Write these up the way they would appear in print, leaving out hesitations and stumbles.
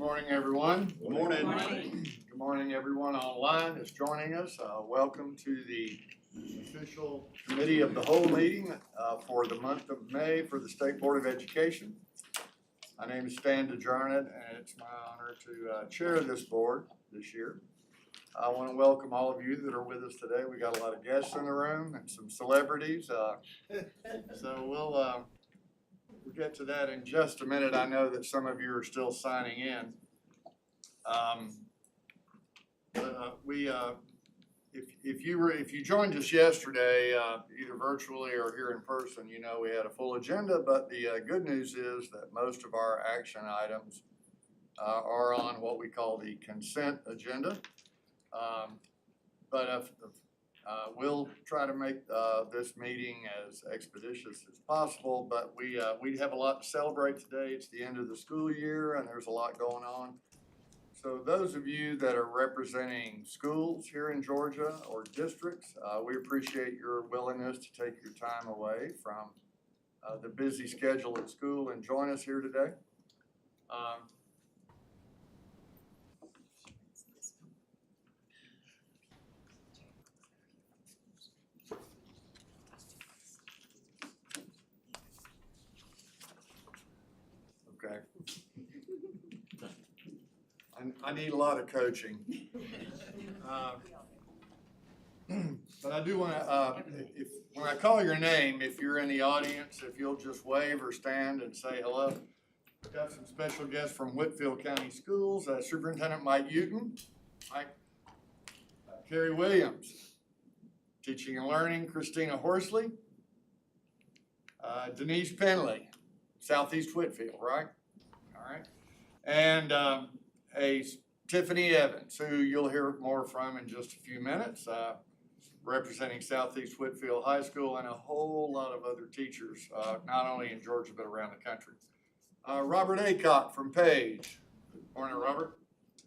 morning, everyone. Good morning. Good morning. Good morning, everyone online that's joining us. Welcome to the official committee of the whole meeting for the month of May for the State Board of Education. My name is Adjournment, and it's my honor to chair this board this year. I want to welcome all of you that are with us today. We got a lot of guests in the room and some celebrities. So we'll get to that in just a minute. I know that some of you are still signing in. If you joined us yesterday, either virtually or here in person, you know we had a full agenda. But the good news is that most of our action items are on what we call the consent agenda. We'll try to make this meeting as expeditious as possible, but we have a lot to celebrate today. It's the end of the school year and there's a lot going on. So those of you that are representing schools here in Georgia or districts, we appreciate your willingness to take your time away from the busy schedule at school and join us here today. Okay. I need a lot of coaching. But I do want to, when I call your name, if you're in the audience, if you'll just wave or stand and say hello. We've got some special guests from Whitfield County Schools, Superintendent Mike Uton, Carrie Williams, Teaching and Learning, Christina Horsley, Denise Penley, Southeast Whitfield, right? All right. And Tiffany Evans, who you'll hear more from in just a few minutes, representing Southeast Whitfield High School, and a whole lot of other teachers, not only in Georgia but around the country. Robert Aycock from Page. Good morning, Robert.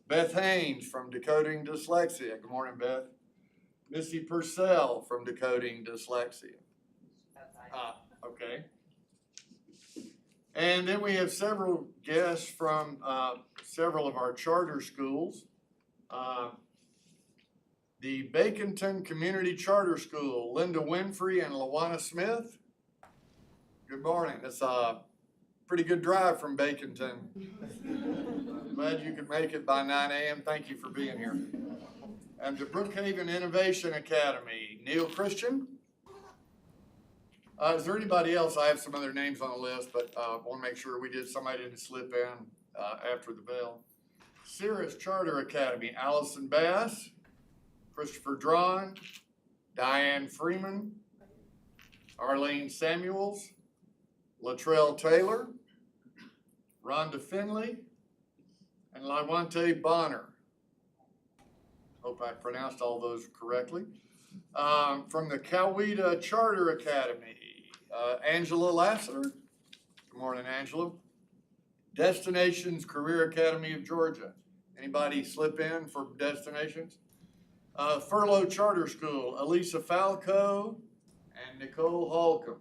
Beth Haynes from Decoding Dyslexia. Good morning, Beth. Missy Purcell from Decoding Dyslexia. Okay. And then we have several guests from several of our charter schools. The Baconton Community Charter School, Linda Winfrey and LaWanna Smith. Good morning. It's a pretty good drive from Baconton. I'm glad you could make it by 9 a.m. Thank you for being here. And the Brookhaven Innovation Academy, Neil Christian. Is there anybody else? I have some other names on the list, but I want to make sure somebody didn't slip in after the bell. Cirrus Charter Academy, Allison Bass, Christopher Drawn, Diane Freeman, Arlene Samuels, Latrell Taylor, Rhonda Finley, and Lawante Bonner. Hope I pronounced all those correctly. From the Coweta Charter Academy, Angela Lassiter. Good morning, Angela. Destinations Career Academy of Georgia. Anybody slip in for Destinations? Furlough Charter School, Elisa Falco and Nicole Holcomb.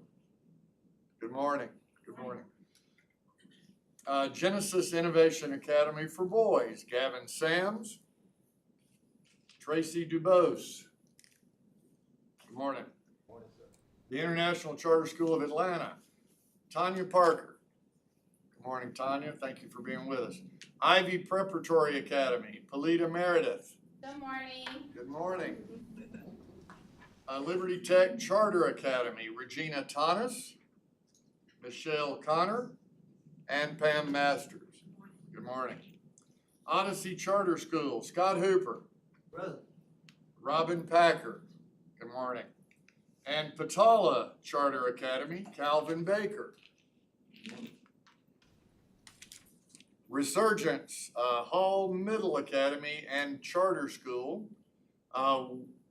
Good morning. Good morning. Genesis Innovation Academy for Boys, Gavin Sams, Tracy Dubose. Good morning. Good morning, sir. The International Charter School of Atlanta, Tanya Parker. Good morning, Tanya. Thank you for being with us. Ivy Preparatory Academy, Polita Meredith. Good morning. Good morning. Liberty Tech Charter Academy, Regina Tanis, Michelle Connor, and Pam Masters. Good morning. Odyssey Charter School, Scott Hooper. Brother. Robin Packer. Good morning. And Patala Charter Academy, Calvin Baker. Resurgence Hall Middle Academy and Charter School,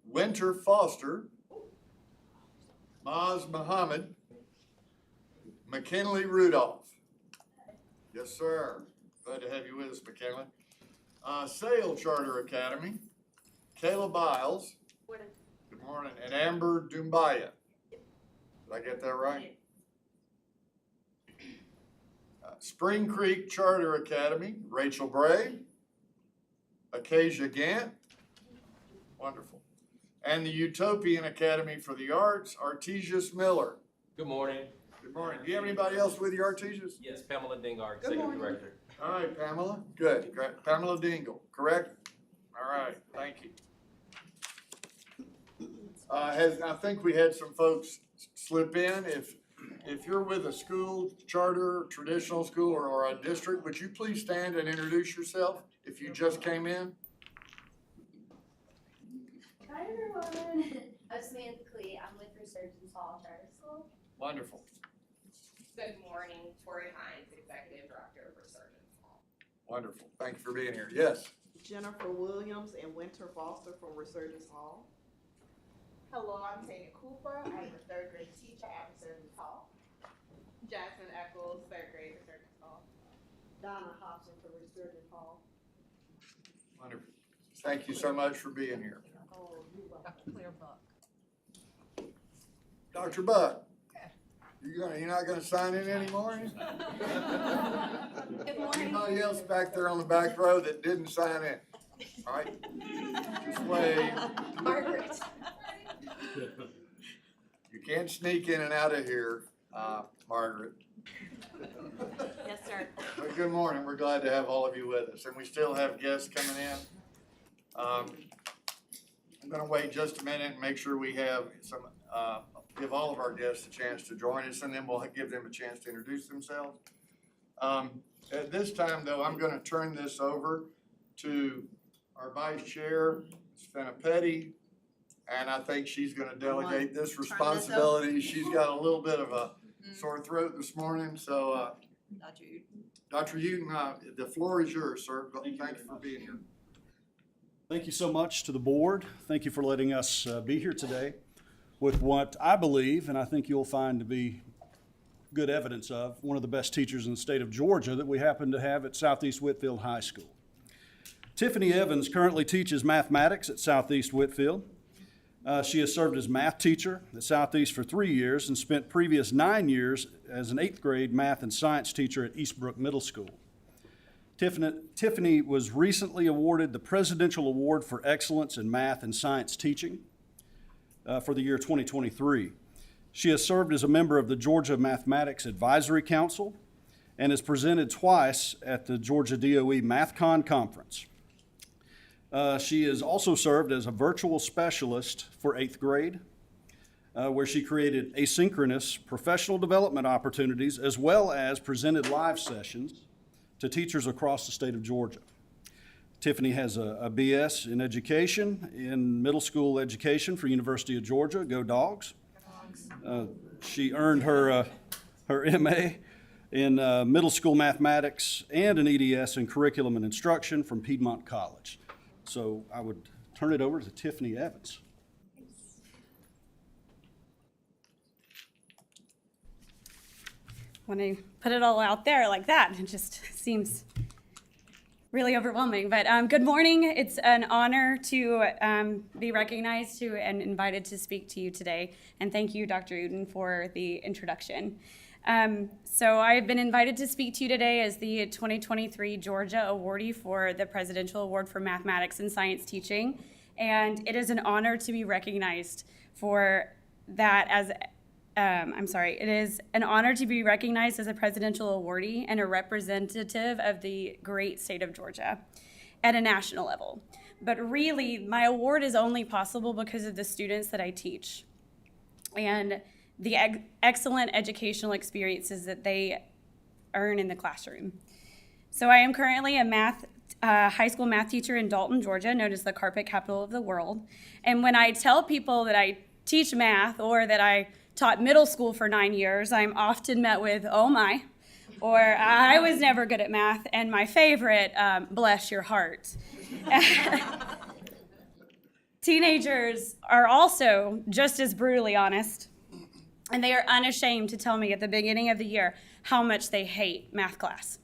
Winter Foster, Maz Muhammad, McKinley Rudolph. Yes, sir. Glad to have you with us, McKinley. Sale Charter Academy, Kayla Biles. Good morning. And Amber Dumbaya. Did I get that right? Spring Creek Charter Academy, Rachel Bray. Acacia Gant. Wonderful. And the Utopian Academy for the Arts, Artesius Miller. Good morning. Good morning. Do you have anybody else with you, Artesius? Yes, Pamela Dingard, Executive Director. All right, Pamela. Good. Pamela Dingle, correct? All right, thank you. I think we had some folks slip in. If you're with a school, charter, traditional school, or a district, would you please stand and introduce yourself if you just came in? Hi everyone, I'm Samantha Clee. I'm with Resurgence Hall Charter School. Wonderful. Good morning, Tori Hines, Executive Director of Resurgence Hall. Wonderful. Thank you for being here. Yes. Jennifer Williams and Winter Foster from Resurgence Hall. Hello, I'm Tanya Cooper. I'm a third grade teacher at Resurgence Hall. Jasmine Eccles, third grade, Resurgence Hall. Donna Hobson from Resurgence Hall. Wonderful. Thank you so much for being here. Oh, you're welcome. Clear book. Dr. Buck, you're not gonna sign in anymore? Good morning. Anybody else back there on the back row that didn't sign in? All right, just wave. Margaret. You can't sneak in and out of here, Margaret. Yes, sir. But good morning, we're glad to have all of you with us, and we still have guests coming in. I'm gonna wait just a minute and make sure we have some, give all of our guests a chance to join us, and then we'll give them a chance to introduce themselves. At this time, though, I'm gonna turn this over to our Vice Chair, Svenna Petty, and I think she's gonna delegate this responsibility. She's got a little bit of a sore throat this morning, so, Dr. Uten, the floor is yours, sir. Thank you for being here. Thank you so much to the board. Thank you for letting us be here today with what I believe, and I think you'll find to be good evidence of, one of the best teachers in the state of Georgia that we happen to have at Southeast Whitfield High School. Tiffany Evans currently teaches mathematics at Southeast Whitfield. She has served as math teacher at Southeast for 3 years and spent previous 9 years as an 8th grade math and science teacher at Eastbrook Middle School. Tiffany was recently awarded the Presidential Award for Excellence in Math and Science Teaching for the year 2023. She has served as a member of the Georgia Mathematics Advisory Council and has presented twice at the Georgia DOE MathCon Conference. She has also served as a virtual specialist for 8th grade, where she created asynchronous professional development opportunities as well as presented live sessions to teachers across the state of Georgia. Tiffany has a BS in education, in middle school education for University of Georgia. Go Dogs. She earned her MA in middle school mathematics and an EDS in curriculum and instruction from Piedmont College. So I would turn it over to Tiffany Evans. When I put it all out there like that, it just seems really overwhelming. But good morning. It's an honor to be recognized and invited to speak to you today. And thank you, Dr. Uten, for the introduction. So I've been invited to speak to you today as the 2023 Georgia awardee for the Presidential Award for Mathematics and Science Teaching. And it is an honor to be recognized for that as it is an honor to be recognized as a presidential awardee and a representative of the great state of Georgia at a national level. But really, my award is only possible because of the students that I teach and the excellent educational experiences that they earn in the classroom. So I am currently a high school math teacher in Dalton, Georgia, known as the carpet capital of the world. And when I tell people that I teach math or that I taught middle school for 9 years, I'm often met with, oh my, or I was never good at math, and my favorite, bless your heart. Teenagers are also just as brutally honest, and they are unashamed to tell me at the beginning of the year how much they hate math class.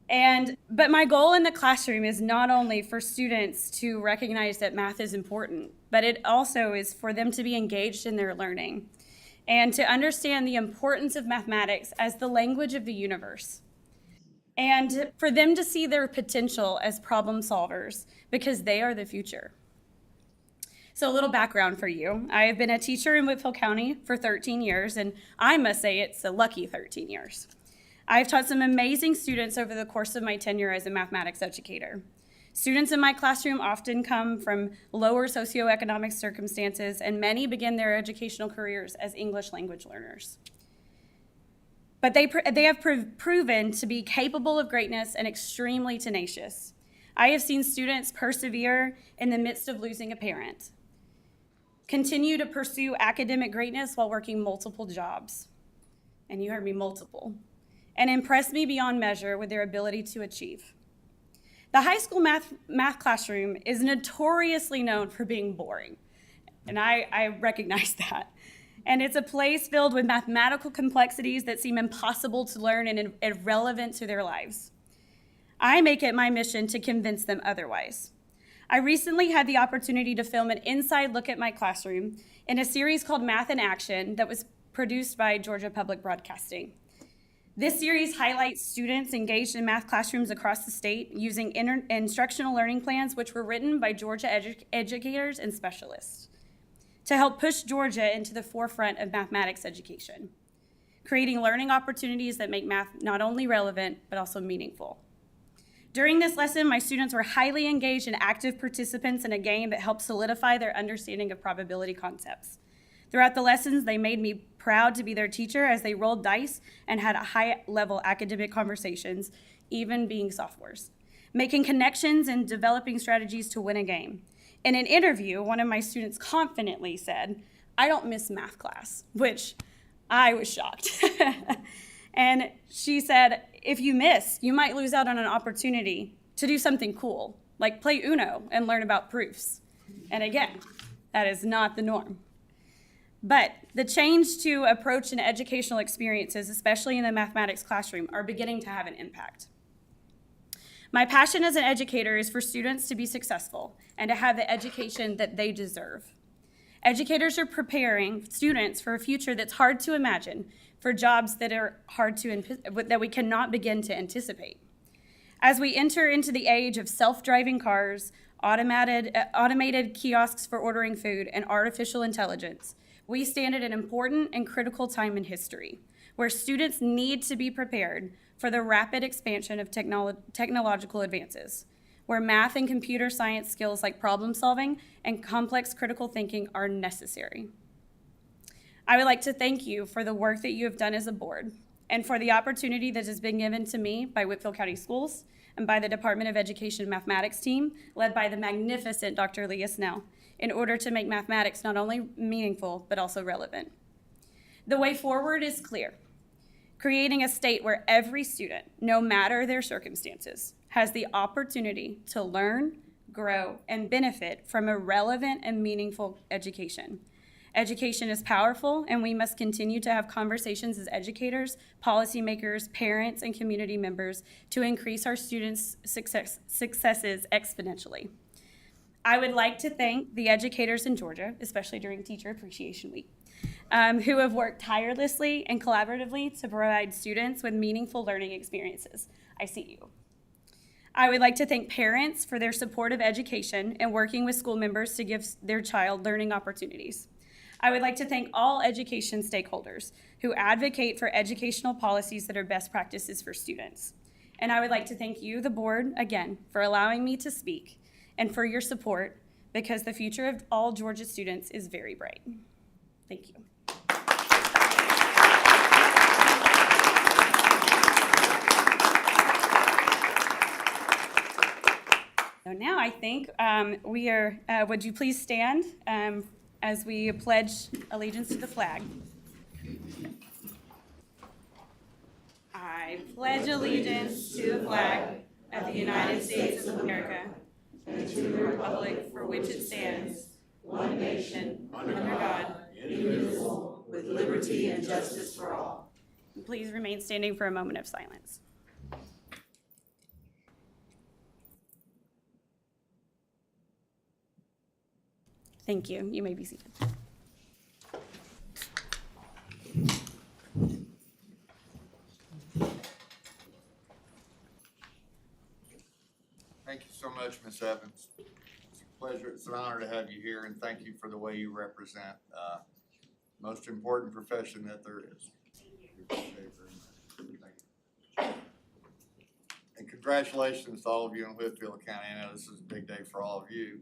But my goal in the classroom is not only for students to recognize that math is important, but it also is for them to be engaged in their learning and to understand the importance of mathematics as the language of the universe, and for them to see their potential as problem solvers because they are the future. So a little background for you. I have been a teacher in Whitfield County for 13 years, and I must say it's a lucky 13 years. I've taught some amazing students over the course of my tenure as a mathematics educator. Students in my classroom often come from lower socioeconomic circumstances, and many begin their educational careers as English language learners. But they have proven to be capable of greatness and extremely tenacious. I have seen students persevere in the midst of losing a parent, continue to pursue academic greatness while working multiple jobs, and you heard me, multiple, and impress me beyond measure with their ability to achieve. The high school math classroom is notoriously known for being boring, and I recognize that. And it's a place filled with mathematical complexities that seem impossible to learn and irrelevant to their lives. I make it my mission to convince them otherwise. I recently had the opportunity to film an inside look at my classroom in a series called Math in Action that was produced by Georgia Public Broadcasting. This series highlights students engaged in math classrooms across the state using instructional learning plans which were written by Georgia educators and specialists to help push Georgia into the forefront of mathematics education, creating learning opportunities that make math not only relevant, but also meaningful. During this lesson, my students were highly engaged and active participants in a game that helped solidify their understanding of probability concepts. Throughout the lessons, they made me proud to be their teacher as they rolled dice and had high-level academic conversations, even being sophomores, making connections and developing strategies to win a game. In an interview, one of my students confidently said, "I don't miss math class," which I was shocked. And she said, "If you miss, you might lose out on an opportunity to do something cool, like play Uno and learn about proofs." And again, that is not the norm. But the change to approach and educational experiences, especially in the mathematics classroom, are beginning to have an impact. My passion as an educator is for students to be successful and to have the education that they deserve. Educators are preparing students for a future that's hard to imagine, for jobs that are that we cannot begin to anticipate. As we enter into the age of self-driving cars, automated kiosks for ordering food, and artificial intelligence, we stand at an important and critical time in history where students need to be prepared for the rapid expansion of technological advances, where math and computer science skills like problem solving and complex critical thinking are necessary. I would like to thank you for the work that you have done as a board and for the opportunity that has been given to me by Whitfield County Schools and by the Department of Education mathematics team led by the magnificent Dr. Leah Snell in order to make mathematics not only meaningful but also relevant. The way forward is clear. Creating a state where every student, no matter their circumstances, has the opportunity to learn, grow, and benefit from a relevant and meaningful education. Education is powerful, and we must continue to have conversations as educators, policymakers, parents, and community members to increase our students' successes exponentially. I would like to thank the educators in Georgia, especially during Teacher Appreciation Week, who have worked tirelessly and collaboratively to provide students with meaningful learning experiences. I see you. I would like to thank parents for their support of education and working with school members to give their child learning opportunities. I would like to thank all education stakeholders who advocate for educational policies that are best practices for students. And I would like to thank you, the board, again, for allowing me to speak and for your support, because the future of all Georgia students is very bright. Thank you. So now I think would you please stand as we pledge allegiance to the flag. I pledge allegiance to the flag of the United States of America and to the republic for which it stands, one nation, under God, indivisible, with liberty and justice for all. Please remain standing for a moment of silence. Thank you. You may be seated. Thank you so much, Ms. Evans. It's a pleasure, it's an honor to have you here, and thank you for the way you represent, most important profession that there is. We appreciate it very much. Thank you. And congratulations to all of you in Whitfield County. I know this is a big day for all of you,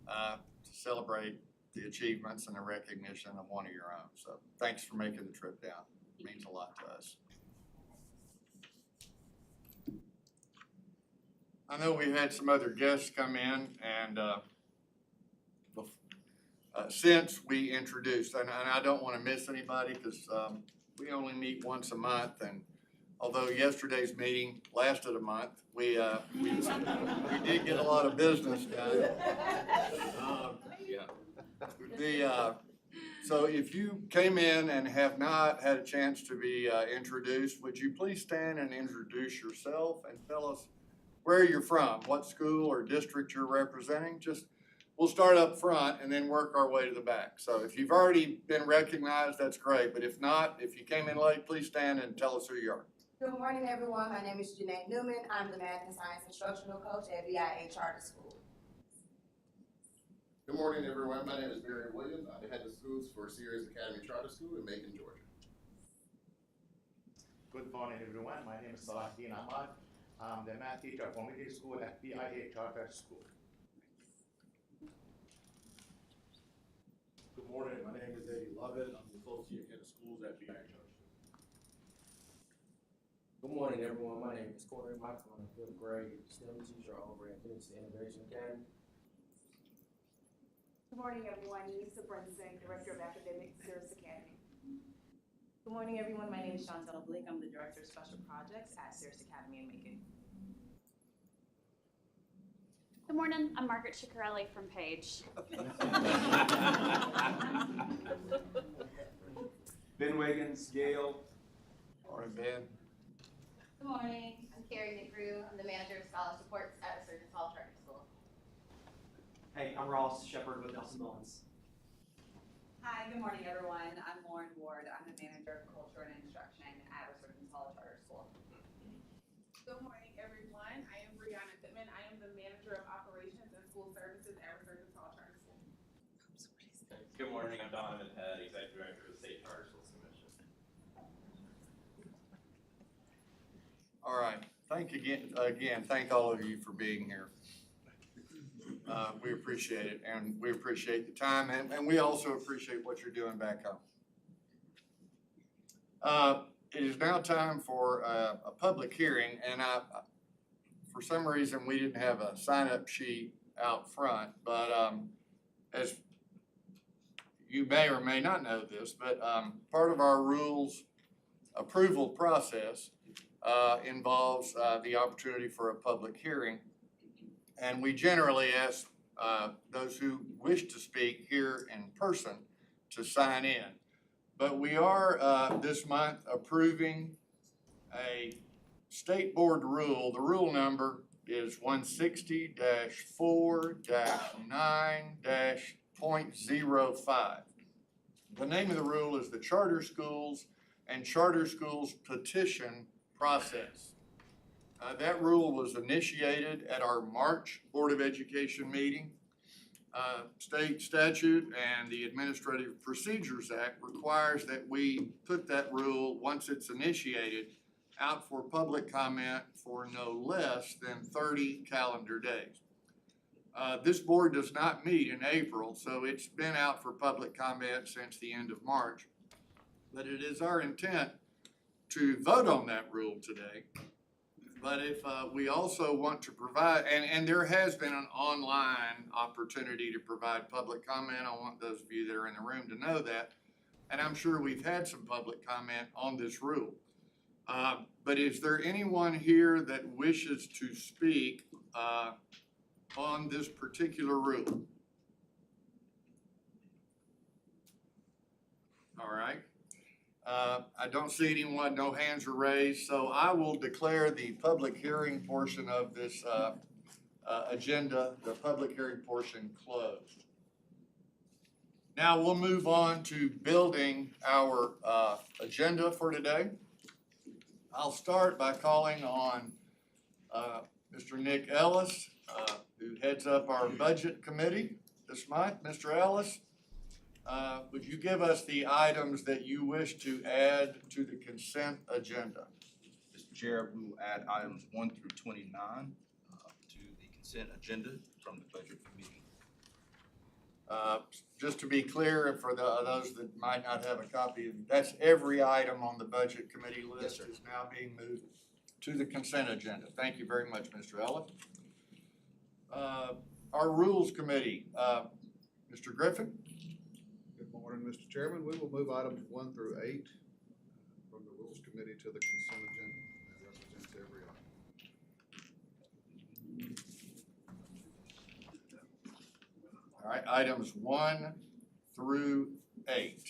to celebrate the achievements and the recognition of one of your own. So thanks for making the trip down. It means a lot to us. I know we had some other guests come in, and since we introduced, and I don't want to miss anybody because we only meet once a month, and although yesterday's meeting lasted a month, we did get a lot of business done. So if you came in and have not had a chance to be introduced, would you please stand and introduce yourself and tell us where you're from, what school or district you're representing? We'll start up front and then work our way to the back. So if you've already been recognized, that's great. But if not, if you came in late, please stand and tell us who you are. Good morning, everyone. My name is Jeanette Newman. I'm the Math and Science Instructional Coach at VIA Charter School. Good morning, everyone. My name is Mary Williams. I'm the head of schools for Sirius Academy Charter School in Macon, Georgia. Good morning, everyone. My name is Salahdin Ahmad. I'm the math teacher for middle school at VIA Charter School. Good morning. My name is Eddie Lovett. I'm the associate head of schools at VIA Charter School. Good morning, everyone. My name is Corey Michael. I'm a fifth grade STEM teacher over at Phoenix Innovation Academy. Good morning, everyone. Lisa Brunswick, Director of Academics, Sirius Academy. Good morning, everyone. My name is Chantel Blake. I'm the Director of Special Projects at Sirius Academy in Macon. Good morning, I'm Margaret Ciccarelli from Page. Ben Wiggins, Gale. Morning, Ben. Good morning, I'm Carrie McGrew. I'm the manager of scholar supports at Surgeons Hall Charter School. Hey, I'm Ross Shepard with Nelson Mullins. Hi, good morning, everyone. I'm Lauren Ward. I'm the manager of culture and instruction at Surgeons Hall Charter School. Good morning, everyone. I am Brianna Pittman. I am the manager of operations and school services at Surgeons Hall Charter School. Good morning, I'm Donovan Head, Executive Director of the State Charter Schools Commission. All right. Thank all of you for being here. We appreciate it, and we appreciate the time, and we also appreciate what you're doing back home. It is now time for a public hearing, and for some reason, we didn't have a sign-up sheet out front, but as you may or may not know this, but part of our rules approval process involves the opportunity for a public hearing. And we generally ask those who wish to speak here in person to sign in. But we are this month approving a state board rule. The rule number is 160-4-9-.05. The name of the rule is the Charter Schools and Charter Schools Petition Process. That rule was initiated at our March Board of Education meeting. State statute and the Administrative Procedures Act requires that we put that rule, once it's initiated, out for public comment for no less than 30 calendar days. This board does not meet in April, so it's been out for public comment since the end of March. But it is our intent to vote on that rule today. But if we also want to provide, and there has been an online opportunity to provide public comment. I want those of you that are in the room to know that. And I'm sure we've had some public comment on this rule. But is there anyone here that wishes to speak on this particular rule? All right. I don't see anyone, no hands are raised, so I will declare the public hearing portion of this agenda, the public hearing portion, closed. Now we'll move on to building our agenda for today. I'll start by calling on Mr. Nick Ellis, who heads up our budget committee this month. Mr. Ellis, would you give us the items that you wish to add to the consent agenda? Mr. Chair, we will add items 1 through 29 to the consent agenda from the budget committee. Just to be clear, and for those that might not have a copy, that's every item on the budget committee list is now being moved to the consent agenda. Thank you very much, Mr. Ellis. Our rules committee, Mr. Griffin. Good morning, Mr. Chairman. We will move items 1 through 8 from the Rules Committee to the consent agenda. That represents every item. All right, items 1 through 8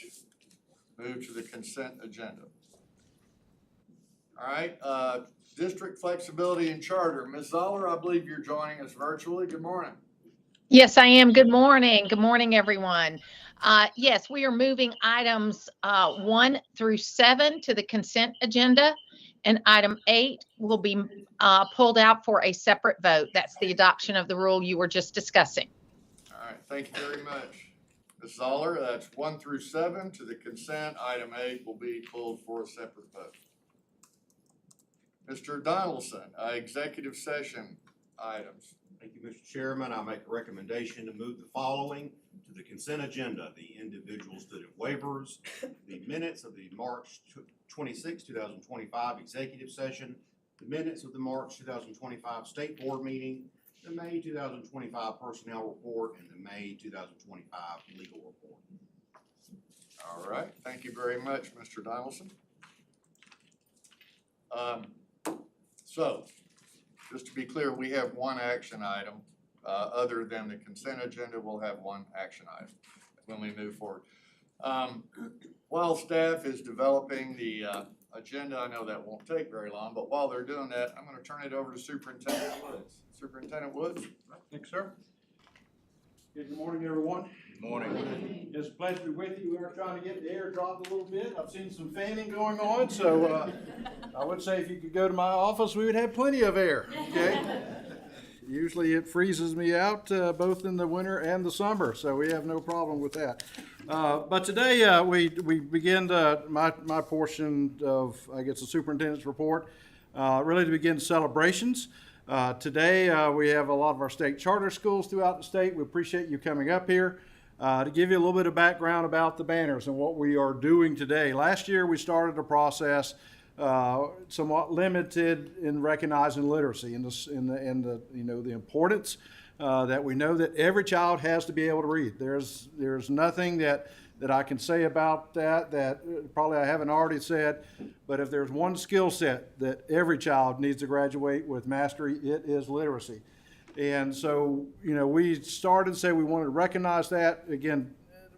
move to the consent agenda. All right, district flexibility and charter. Ms. Zoller, I believe you're joining us virtually. Good morning. Yes, I am. Good morning. Good morning, everyone. Yes, we are moving items 1 through 7 to the consent agenda, and item 8 will be pulled out for a separate vote. That's the adoption of the rule you were just discussing. All right, thank you very much. Ms. Zoller, that's 1 through 7 to the consent. Item 8 will be pulled for a separate vote. Mr. Donaldson, executive session items. Thank you, Mr. Chairman. I make a recommendation to move the following to the consent agenda: the individual student waivers, the minutes of the March 26, 2025 executive session, the minutes of the March 2025 state board meeting, the May 2025 personnel report, and the May 2025 legal report. All right, thank you very much, Mr. Donaldson. So, just to be clear, we have one action item. Other than the consent agenda, we'll have one action item when we move forward. While staff is developing the agenda, I know that won't take very long, but while they're doing that, I'm going to turn it over to Superintendent Woods. Superintendent Woods? Thanks, sir. Good morning, everyone. Good morning. It's a pleasure to be with you. We are trying to get the air dropped a little bit. I've seen some fanning going on, so I would say if you could go to my office, we would have plenty of air, okay? Usually it freezes me out both in the winter and the summer, so we have no problem with that. But today we begin my portion of, I guess, the superintendent's report, really to begin celebrations. Today we have a lot of our state charter schools throughout the state. We appreciate you coming up here. To give you a little bit of background about the banners and what we are doing today. Last year we started a process somewhat limited in recognizing literacy and the importance that we know that every child has to be able to read. There's nothing that I can say about that probably I haven't already said, but if there's one skill set that every child needs to graduate with mastery, it is literacy. And so, we started to say we wanted to recognize that, again,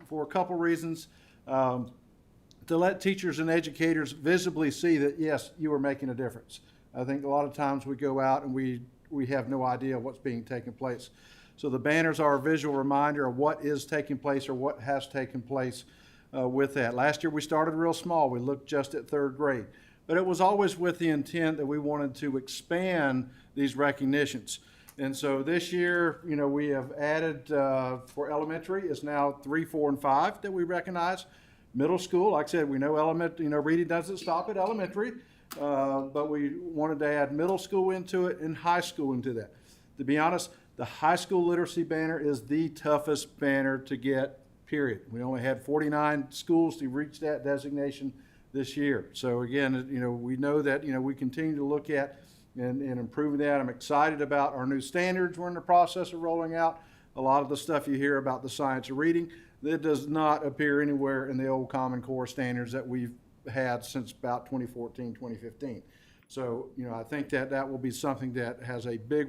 for a couple reasons. To let teachers and educators visibly see that, yes, you are making a difference. I think a lot of times we go out and we have no idea what's being taken place. So the banners are a visual reminder of what is taking place or what has taken place with that. Last year we started real small. We looked just at 3rd grade. But it was always with the intent that we wanted to expand these recognitions. And so this year, we have added for elementary, it's now 3, 4, and 5 that we recognize. Middle school, like I said, we know reading doesn't stop at elementary, but we wanted to add middle school into it and high school into that. To be honest, the high school literacy banner is the toughest banner to get, period. We only had 49 schools to reach that designation this year. So again, we know that, we continue to look at and improving that. I'm excited about our new standards we're in the process of rolling out. A lot of the stuff you hear about the science of reading, that does not appear anywhere in the old Common Core standards that we've had since about 2014, 2015. So, I think that will be something that has a big,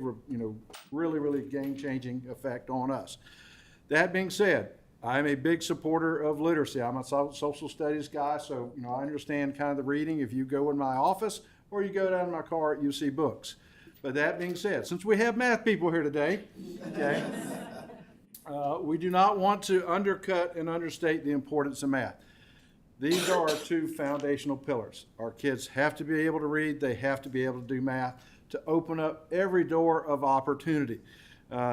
really, really game-changing effect on us. That being said, I'm a big supporter of literacy. I'm a social studies guy, so, I understand kind of the reading. If you go in my office or you go down in my car, you see books. But that being said, since we have math people here today, okay, we do not want to undercut and understate the importance of math. These are our 2 foundational pillars. Our kids have to be able to read, they have to be able to do math to open up every door of opportunity.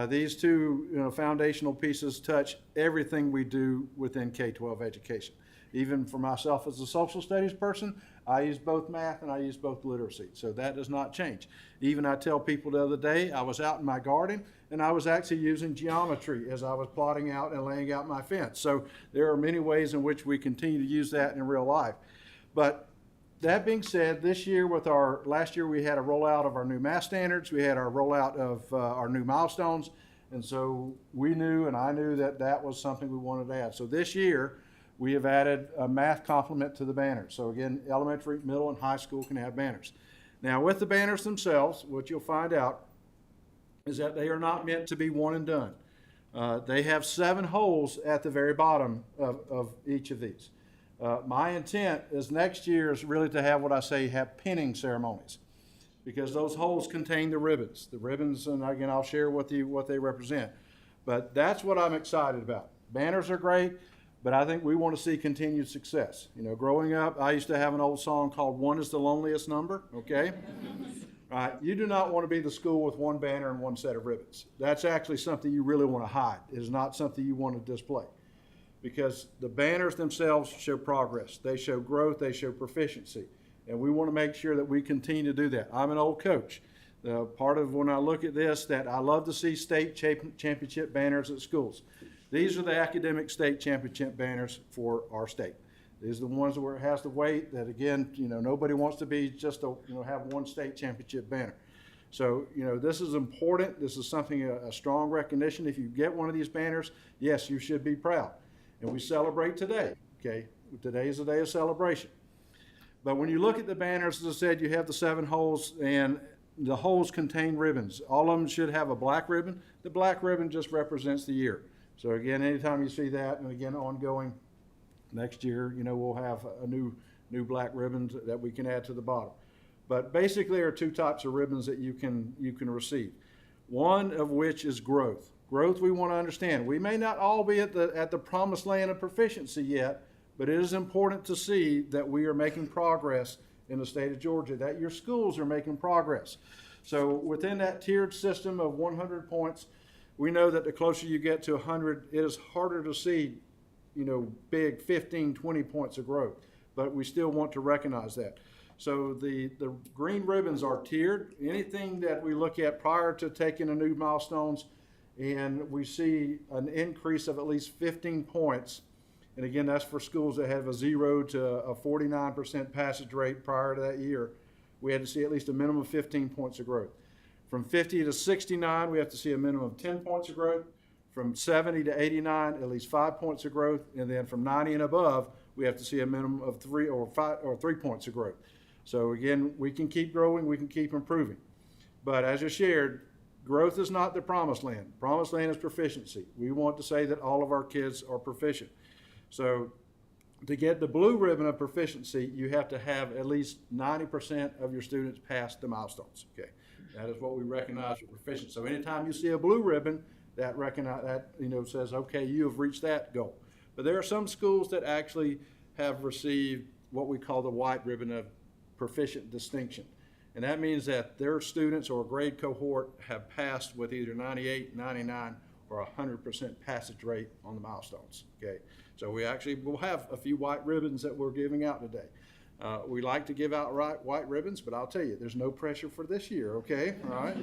These two foundational pieces touch everything we do within K-12 education. Even for myself as a social studies person, I use both math and I use both literacy, so that does not change. Even I tell people the other day, I was out in my garden and I was actually using geometry as I was plotting out and laying out my fence. So there are many ways in which we continue to use that in real life. But that being said, this year last year we had a rollout of our new math standards, we had our rollout of our new milestones, and so we knew and I knew that that was something we wanted to add. So this year, we have added a math complement to the banners. So again, elementary, middle, and high school can have banners. Now with the banners themselves, what you'll find out is that they are not meant to be one and done. They have 7 holes at the very bottom of each of these. My intent is next year is really to have what I say have pinning ceremonies, because those holes contain the ribbons. The ribbons, and again, I'll share what they represent. But that's what I'm excited about. Banners are great. But I think we want to see continued success. Growing up, I used to have an old song called "One is the Loneliest Number," okay? You do not want to be the school with 1 banner and 1 set of ribbons. That's actually something you really want to hide. It is not something you want to display. Because the banners themselves show progress. They show growth, they show proficiency. And we want to make sure that we continue to do that. I'm an old coach. Part of when I look at this, that I love to see state championship banners at schools. These are the academic state championship banners for our state. These are the ones where it has the weight that, again, nobody wants to be just have 1 state championship banner. So, this is important. This is something, a strong recognition. If you get one of these banners, yes, you should be proud. And we celebrate today, okay? Today is a day of celebration. But when you look at the banners, as I said, you have the 7 holes, and the holes contain ribbons. All of them should have a black ribbon. The black ribbon just represents the year. So again, anytime you see that, and again, ongoing, next year, we'll have a new black ribbons that we can add to the bottom. But basically, there are 2 types of ribbons that you can receive. One of which is growth. Growth we want to understand. We may not all be at the promised land of proficiency yet, but it is important to see that we are making progress in the state of Georgia, that your schools are making progress. So within that tiered system of 100 points, we know that the closer you get to 100, it is harder to see, big 15, 20 points of growth. But we still want to recognize that. So the green ribbons are tiered. Anything that we look at prior to taking the new milestones, and we see an increase of at least 15 points. And again, that's for schools that have a 0 to a 49% passage rate prior to that year. We had to see at least a minimum of 15 points of growth. From 50 to 69, we have to see a minimum of 10 points of growth. From 70 to 89, at least 5 points of growth. And then from 90 and above, we have to see a minimum of 3 points of growth. So again, we can keep growing, we can keep improving. But as I shared, growth is not the promised land. Promised land is proficiency. We want to say that all of our kids are proficient. So to get the blue ribbon of proficiency, you have to have at least 90% of your students pass the milestones. Okay. That is what we recognize for proficiency. So anytime you see a blue ribbon, that says, okay, you have reached that goal. But there are some schools that actually have received what we call the white ribbon of proficient distinction. And that means that their students or grade cohort have passed with either 98, 99, or 100% passage rate on the milestones. Okay. So we actually will have a few white ribbons that we're giving out today. We like to give out white ribbons, but I'll tell you, there's no pressure for this year, okay? All right?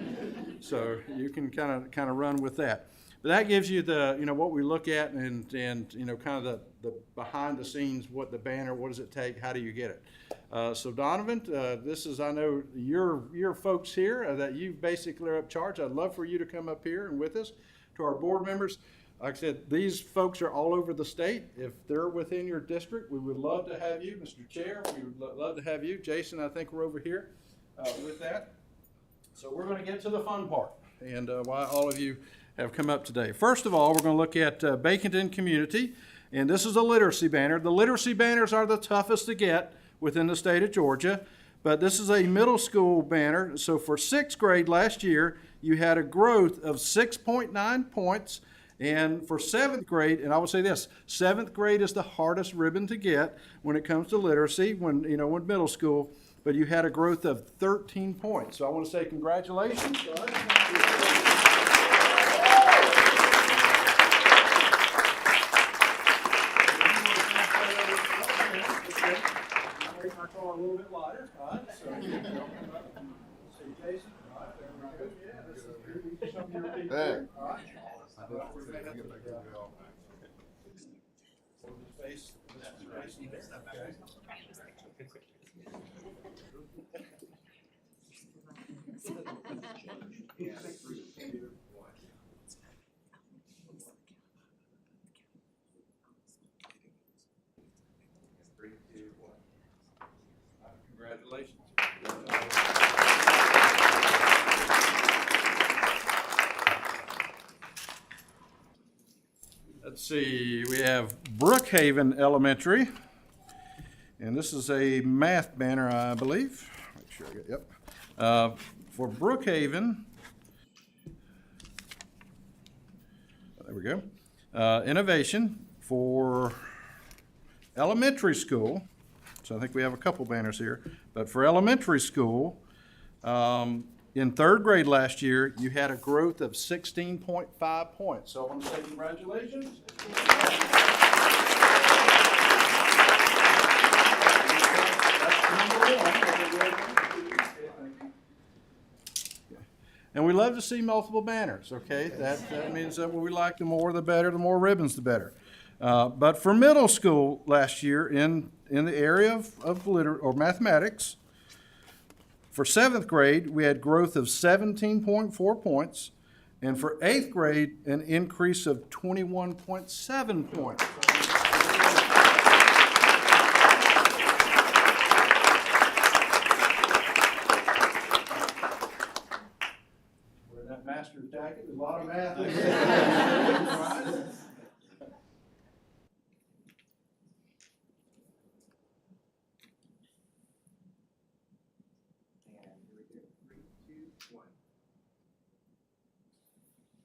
So you can kind of run with that. But that gives you the, what we look at and kind of the behind the scenes, what the banner, what does it take, how do you get it? So Donovan, this is, I know your folks here that you basically are up charge. I'd love for you to come up here and with us. To our board members, like I said, these folks are all over the state. If they're within your district, we would love to have you. Mr. Chair, we would love to have you. Jason, I think we're over here with that. So we're going to get to the fun part and why all of you have come up today. First of all, we're going to look at Baconton Community, and this is a literacy banner. The literacy banners are the toughest to get within the state of Georgia, but this is a middle school banner. So for 6th grade last year, you had a growth of 6.9 points. And for 7th grade, and I will say this, 7th grade is the hardest ribbon to get when it comes to literacy, when middle school. but you had a growth of 13 points. So I want to say congratulations. Make my car a little bit lighter, all right? So, see Jason, all right, there we go. Yeah, this is good. You can show me your feet there, all right? Face, okay. Congratulations. Let's see, we have Brookhaven Elementary, and this is a math banner, I believe. Make sure I get, yep. For Brookhaven, there we go. Innovation for elementary school. So I think we have a couple banners here. But for elementary school, in third grade last year, you had a growth of 16.5 points. So I want to say congratulations. That's number one. And we love to see multiple banners, okay? That means that we like the more the better, the more ribbons the better. But for middle school last year in the area of mathematics, for 7th grade, we had growth of 17.4 points. And for 8th grade, an increase of 21.7 points. Wearing that master's jacket, there's a lot of math in there.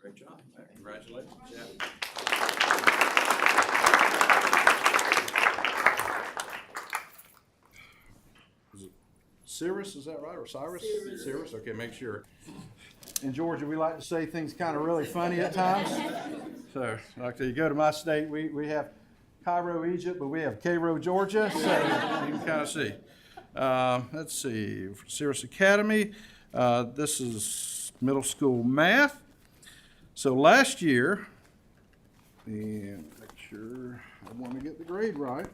Great job. Congratulations. Yeah. Is it Cirrus, is that right? Or Cyrus? Cirrus. Okay, make sure. In Georgia, we like to say things kind of really funny at times. So, like you go to my state, we have Cairo, Egypt, but we have Cairo, Georgia. So you can kind of see. Let's see. Cirrus Academy. This is middle school math. So last year, and make sure I want to get the grade right.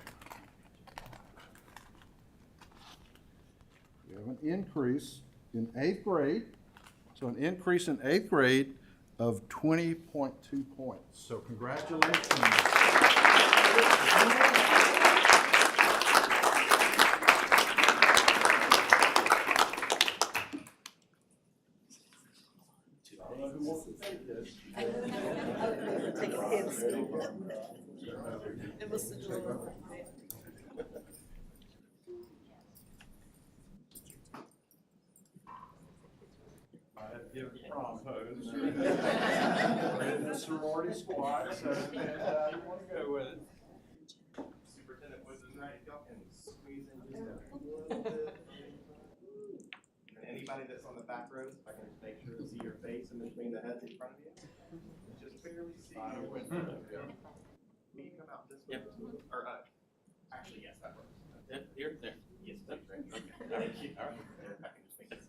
We have an increase in 8th grade. So an increase in 8th grade of 20.2 points. So congratulations. Who wants to take this? Take a hit. It was the drawer. I have to give a prom pose. We're in the sorority squad, so depends how you want to go with it. Superintendent was right, y'all can squeeze in just a little bit. And anybody that's on the back rows, if I can just make sure to see your face in between the heads in front of you. Just barely see you. Will you come out this way? Yep. Or, actually, yes, that works. Here, there. Yes, that's right. Okay. All right. All right. I can just make this.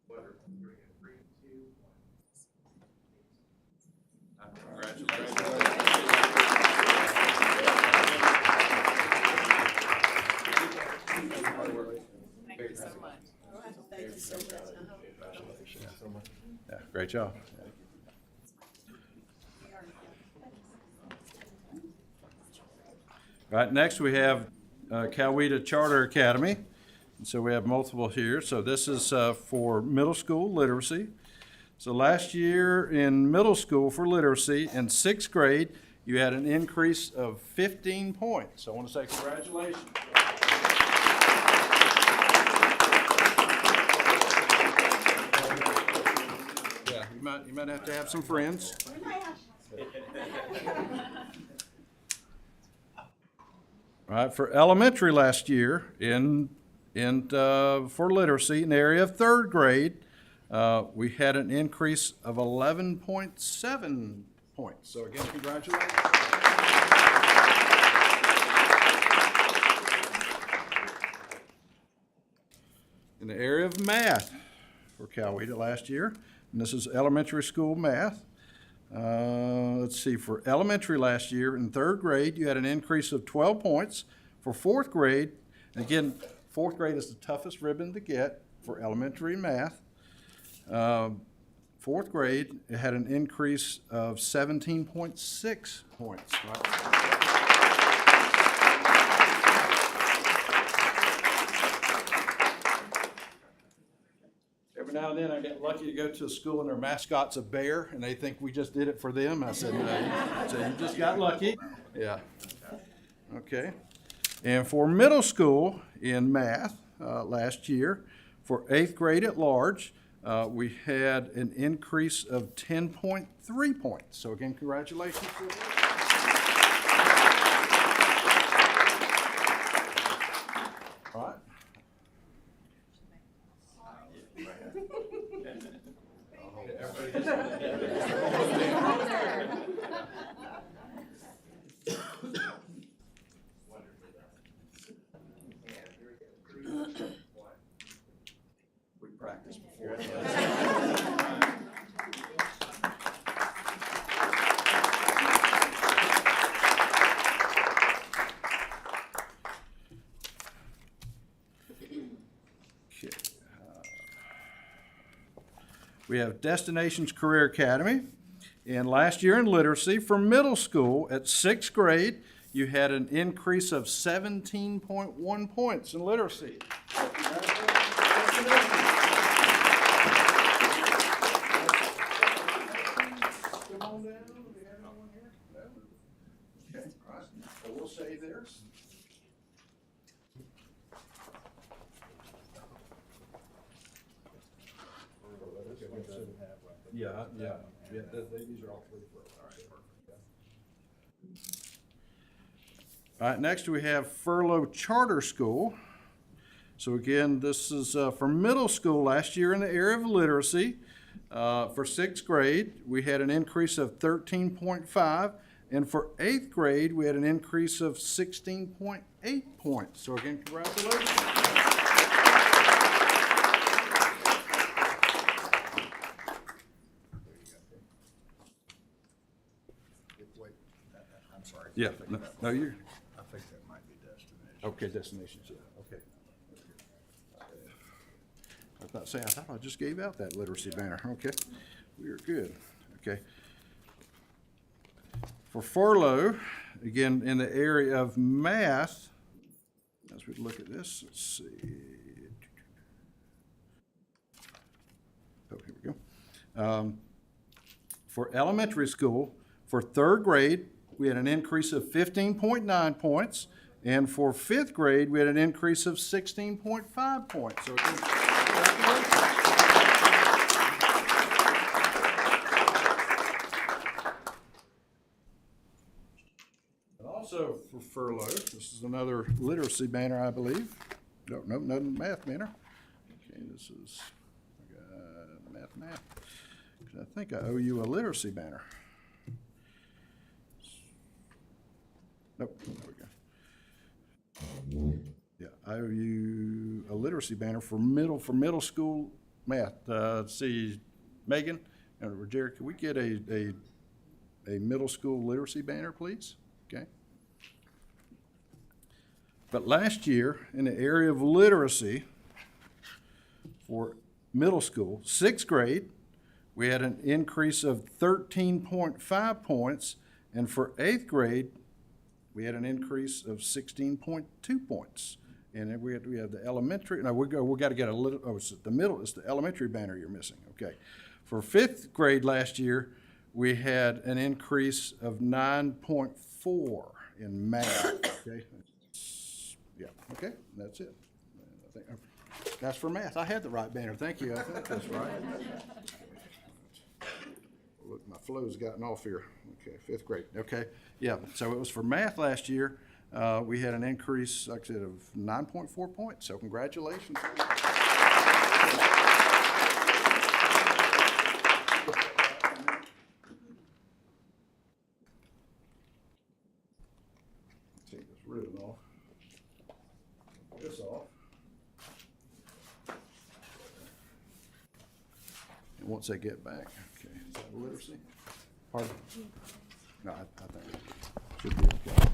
Whatever. Here we go. 3, 2, 1. Congratulations. Thank you so much. Thank you so much. Yeah, great job. All right, next we have Coweta Charter Academy. And so we have multiple here. So this is for middle school literacy. So last year in middle school for literacy, in 6th grade, you had an increase of 15 points. So I want to say congratulations. Yeah, you might have to have some friends. All right, for elementary last year for literacy in the area of third grade, we had an increase of 11.7 points. So again, congratulations. In the area of math for Coweta last year, and this is elementary school math. Let's see, for elementary last year in third grade, you had an increase of 12 points. For fourth grade, and again, fourth grade is the toughest ribbon to get for elementary math. Fourth grade, it had an increase of 17.6 points. Every now and then I get lucky to go to a school and their mascot's a bear and they think we just did it for them. I said, no, so you just got lucky. Yeah. Okay. And for middle school in math last year, for 8th grade at large, we had an increase of 10.3 points. So again, congratulations. All right. We practiced before. We have Destinations Career Academy. And last year in literacy, for middle school at 6th grade, you had an increase of 17.1 points in literacy. Come on down. Do we have anyone here? No? Okay, all right. So we'll save theirs. Yeah, these are all 3 for us. All right, perfect. All right, next we have Furlough Charter School. So again, this is for middle school last year in the area of literacy. For 6th grade, we had an increase of 13.5, and for 8th grade, we had an increase of 16.8 points. So again, congratulations. I'm sorry. Yeah, no, you're. I think that might be Destination. Okay, Destinations, yeah, okay. I thought I just gave out that literacy banner. Okay, we are good. Okay. For furlough, again, in the area of math, as we look at this, let's see. Oh, here we go. For elementary school, for 3rd grade, we had an increase of 15.9 points. And for 5th grade, we had an increase of 16.5 points. So and also for furlough, this is another literacy banner, I believe. No, nothing math banner. Okay, this is math. I think I owe you a literacy banner. Nope, there we go. Yeah, I owe you a literacy banner for middle school math. Let's see, Megan or Jared, can we get a middle school literacy banner, please? Okay. But last year, in the area of literacy for middle school, 6th grade, we had an increase of 13.5 points, and for 8th grade, we had an increase of 16.2 points. And then we have the elementary, no, we got to get a little, oh, it's the middle, it's the elementary banner you're missing, okay. For 5th grade last year, we had an increase of 9.4 in math, okay. Yeah, okay, that's it. I think, that's for math. I had the right banner, thank you, I think that's right. Look, my flow's gotten off here. Okay, 5th grade. Okay, yeah. So it was for math last year. we had an increase, like I said, of 9.4 points, so congratulations. Take this ribbon off. This off. And once they get back, okay, is that literacy? Pardon? No, I think it should be okay.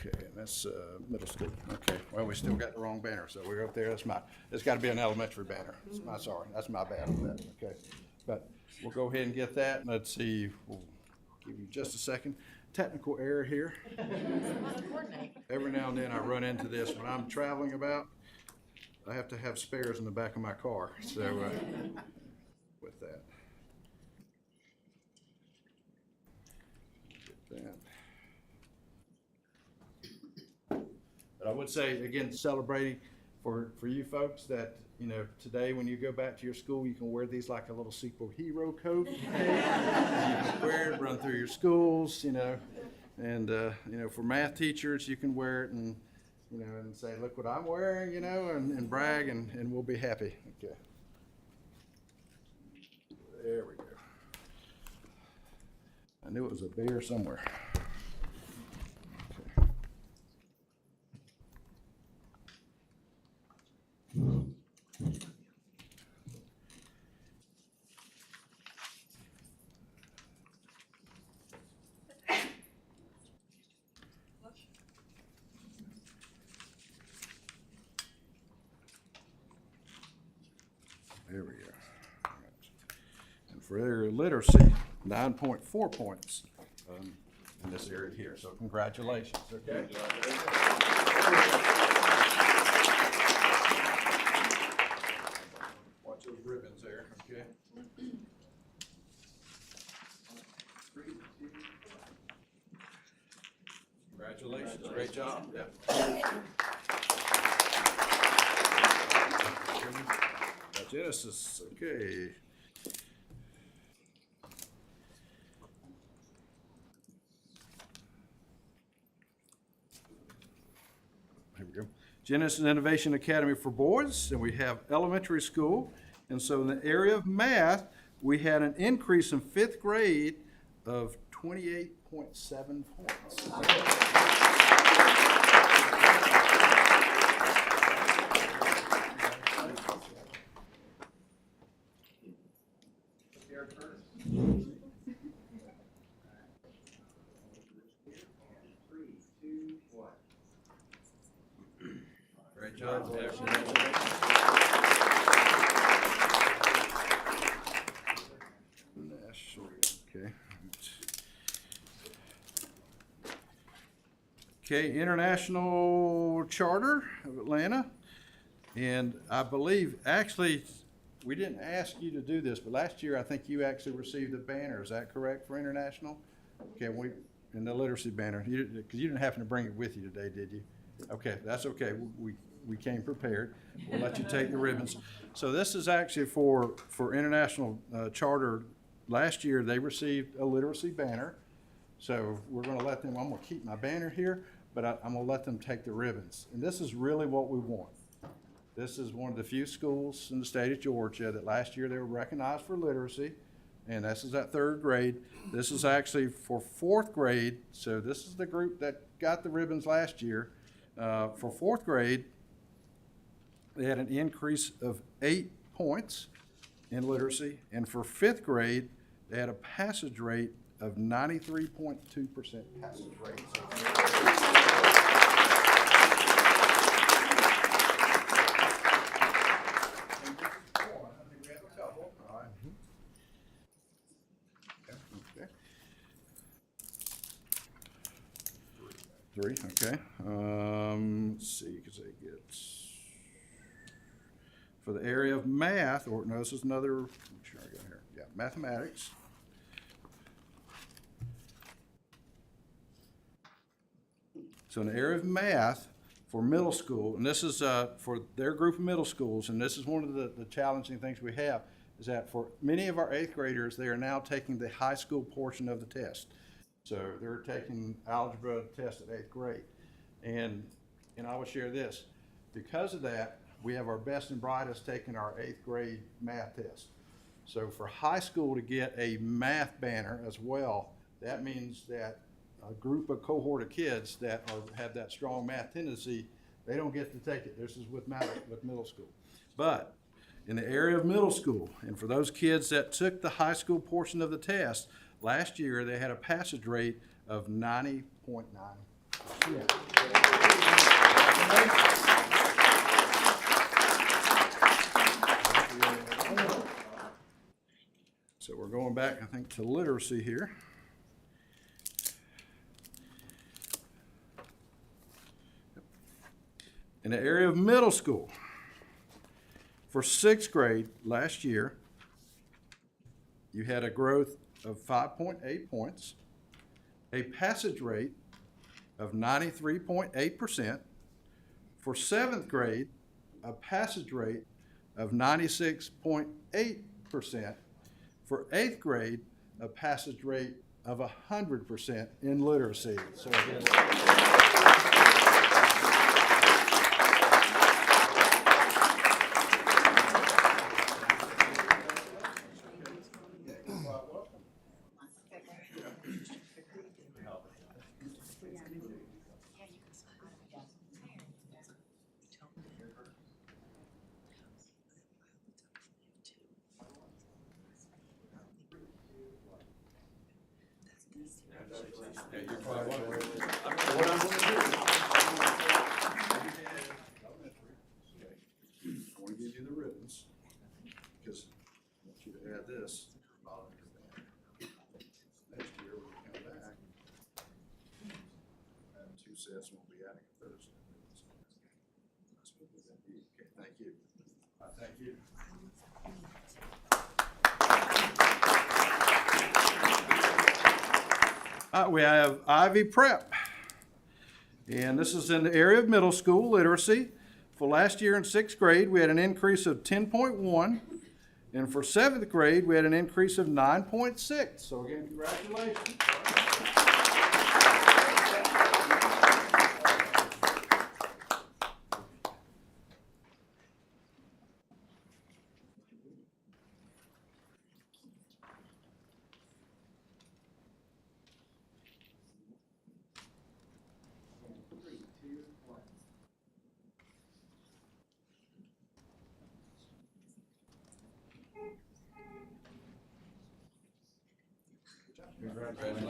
Okay, and that's middle school. Okay, well, we still got the wrong banner, so we're up there. It's got to be an elementary banner. Sorry, that's my bad on that. Okay, but we'll go ahead and get that. Let's see. We'll give you just a second. Technical error here. Every now and then I run into this when I'm traveling about. I have to have spares in the back of my car. So with that. Get that. But I would say, again, celebrating for you folks that, you know, today when you go back to your school, you can wear these like a little superhero coat. You can wear it, run through your schools, you know, and, you know, for math teachers, you can wear it and, you know, and say, look what I'm wearing, you know, and brag, and we'll be happy. Okay. There we go. I knew it was a bear somewhere. Okay. There we go. And for their literacy, 9.4 points in this area here. So congratulations. Okay. Watch those ribbons there. Okay. Congratulations. Great job. Yeah. Genesis, okay. Here we go. Genesis Innovation Academy for Boys, and we have elementary school. And so in the area of math, we had an increase in 5th grade of 28.7 points. Great job. Okay. Okay, International Charter of Atlanta. And I believe, actually, we didn't ask you to do this, but last year I think you actually received a banner. Is that correct for International? Okay, in the literacy banner, because you didn't happen to bring it with you today, did you? Okay, that's okay. We came prepared. We'll let you take the ribbons. So this is actually for International Charter. Last year they received a literacy banner. So we're going to let them, I'm going to keep my banner here, but I'm going to let them take the ribbons. And this is really what we want. This is one of the few schools in the state of Georgia that last year they were recognized for literacy. And this is at 3rd grade. This is actually for 4th grade. So this is the group that got the ribbons last year. For 4th grade, they had an increase of 8 points in literacy. And for 5th grade, they had a passage rate of 93.2% passage rate. Three, okay. Let's see, because they get, for the area of math, or no, this is another, make sure I got here. Yeah, mathematics. So in the area of math for middle school, and this is for their group of middle schools, and this is one of the challenging things we have, is that for many of our 8th graders, they are now taking the high school portion of the test. So they're taking algebra test at 8th grade. And I will share this. Because of that, we have our best and brightest taking our 8th grade math test. So for high school to get a math banner as well, that means that a group of cohort of kids that have that strong math tendency, they don't get to take it. This is with middle school. But in the area of middle school, and for those kids that took the high school portion of the test, last year they had a passage rate of 90.9%. So we're going back, I think, to literacy here. In the area of middle school, for 6th grade last year, you had a growth of 5.8 points, a passage rate of 93.8%. For 7th grade, a passage rate of 96.8%. For 8th grade, a passage rate of 100% in literacy. So because I want you to add this. Next year when we come back, two sets won't be adding a third set. Okay, thank you. Thank you. We have Ivy Prep. And this is in the area of middle school literacy. For last year in 6th grade, we had an increase of 10.1. And for 7th grade, we had an increase of 9.6. So again, congratulations.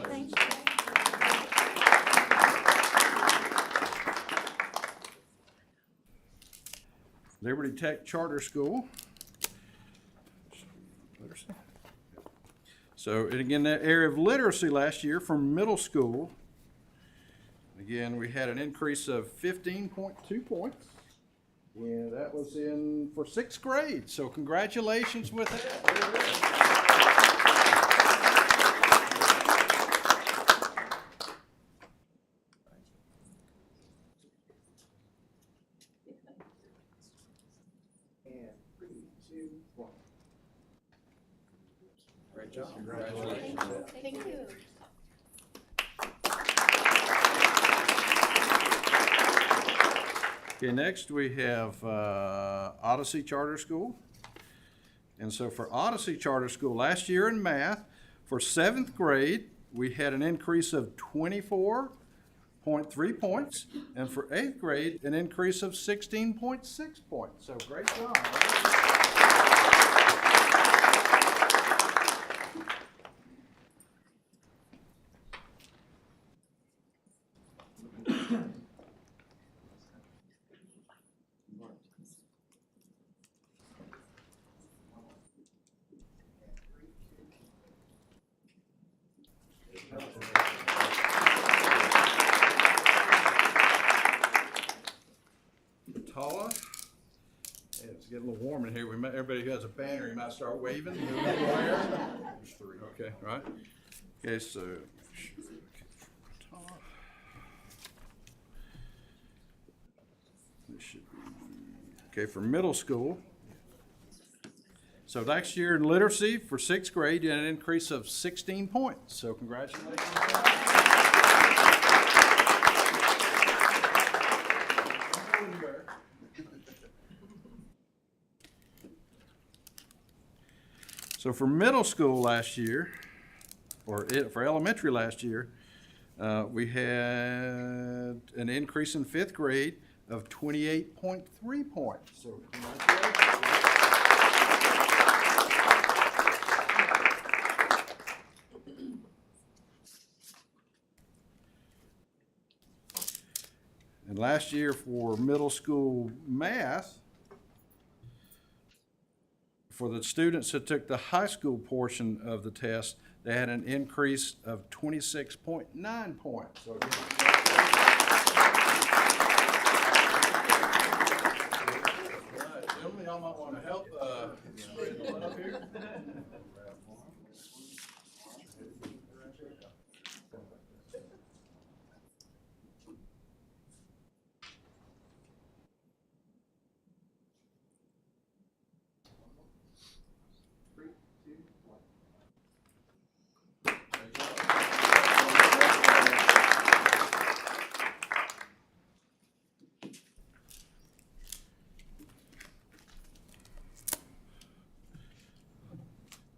Thank you. Liberty Tech Charter School. So, and again, that area of literacy last year from middle school, again, we had an increase of 15.2 points. And that was for 6th grade. So congratulations with that. Great job. Congratulations. Thank you. Okay, next we have Odyssey Charter School. And so for Odyssey Charter School, last year in math, for 7th grade, we had an increase of 24.3 points. And for 8th grade, an increase of 16.6 points. So great job. It's getting a little warm in here. Everybody who has a banner, you might start waving. There's 3. Okay, right? Okay, so. This should be, okay, for middle school. So last year in literacy for sixth grade, you had an increase of 16 points. So congratulations. So for middle school last year, for elementary last year, we had an increase in fifth grade of 28.3 points. So congratulations. And last year for middle school math, for the students that took the high school portion of the test, they had an increase of 26.9 points. So gentlemen, y'all might want to help spread the love here.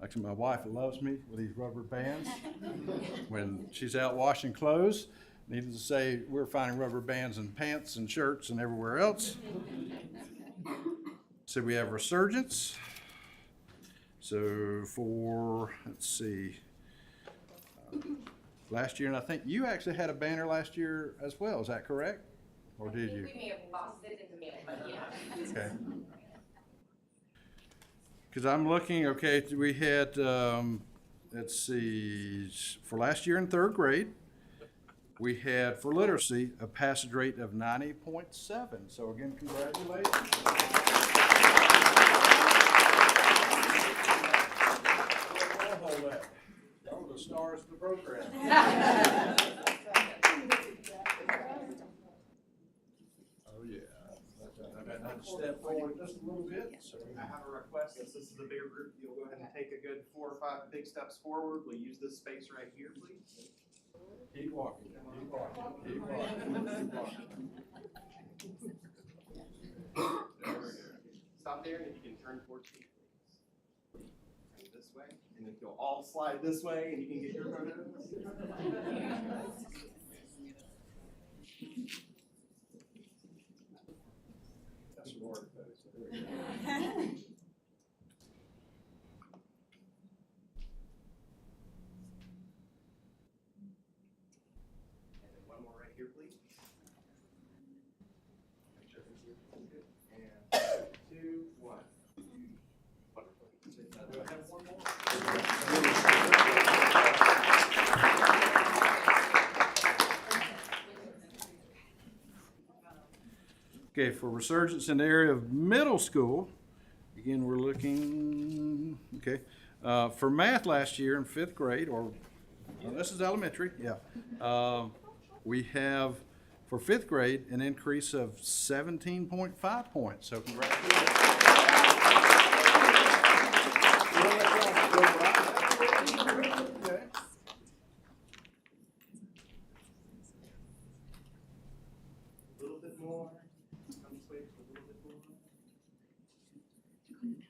Actually, my wife loves me with these rubber bands. When she's out washing clothes, needless to say, we're finding rubber bands in pants and shirts and everywhere else. So we have resurgence. So for, let's see, last year, and I think you actually had a banner last year as well, is that correct? Or did you? We may have lost it in the middle, but yeah. Okay. Because I'm looking, okay, we had, let's see, for last year in third grade, we had for literacy a passage rate of 90.7. So again, congratulations. Y'all were the stars of the program. Oh, yeah. I've had to step forward just a little bit. So I have a request, since this is a bigger group, you'll go ahead and take a good 4 or 5 big steps forward. We'll use this space right here, please. Keep walking, keep walking, keep walking, keep walking. There we go. Stop there, and if you can turn towards me, please. Turn this way, and if you'll all slide this way, and you can get your photos. That's some more photos. There we go. And then one more right here, please. And 2, 1. Wonderful. Do I have one more? Okay, for resurgence in the area of middle school, again, we're looking, okay, for math last year in fifth grade, or this is elementary, yeah. We have, for fifth grade, an increase of 17.5 points, so congratulations. Okay. A little bit more. Come this way just a little bit more. And 3,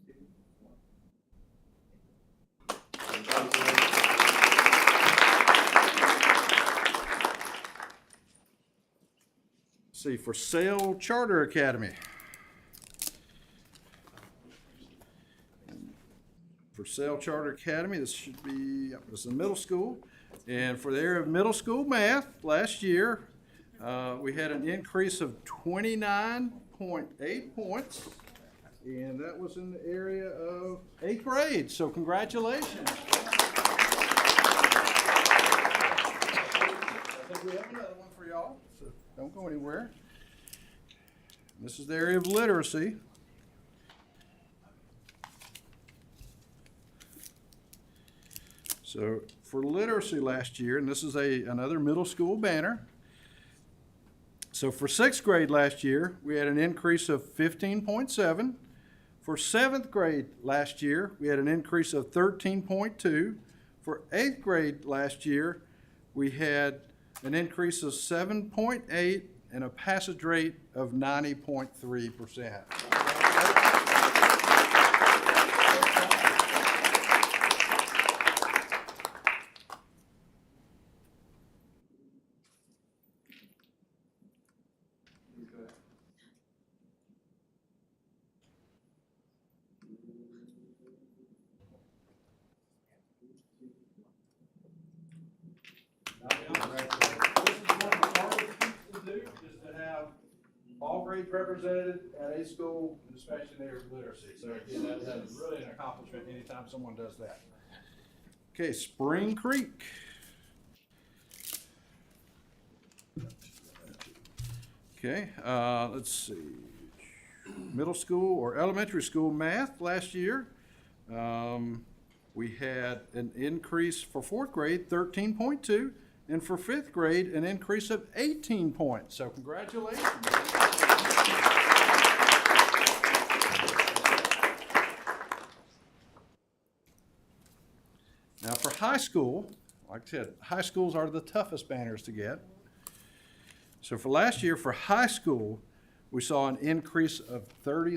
2, 1. See, for Sail Charter Academy. For Sail Charter Academy, this should be, this is middle school. And for the area of middle school math, last year, we had an increase of 29.8 points. And that was in the area of 8th grade, so congratulations. I think we have another one for y'all, so don't go anywhere. This is the area of literacy. So for literacy last year, and this is another middle school banner. So for sixth grade last year, we had an increase of 15.7. For seventh grade last year, we had an increase of 13.2. For eighth grade last year, we had an increase of 7.8 and a passage rate of 90.3%. All grades represented at a school, and especially their literacy. So again, that is really an accomplishment anytime someone does that. Okay, Spring Creek. Okay, let's see. Middle school or elementary school math last year. We had an increase for fourth grade, 13.2, and for fifth grade, an increase of 18 points. So congratulations. Now for high school, like I said, high schools are the toughest banners to get. So for last year, for high school, we saw an increase of 30.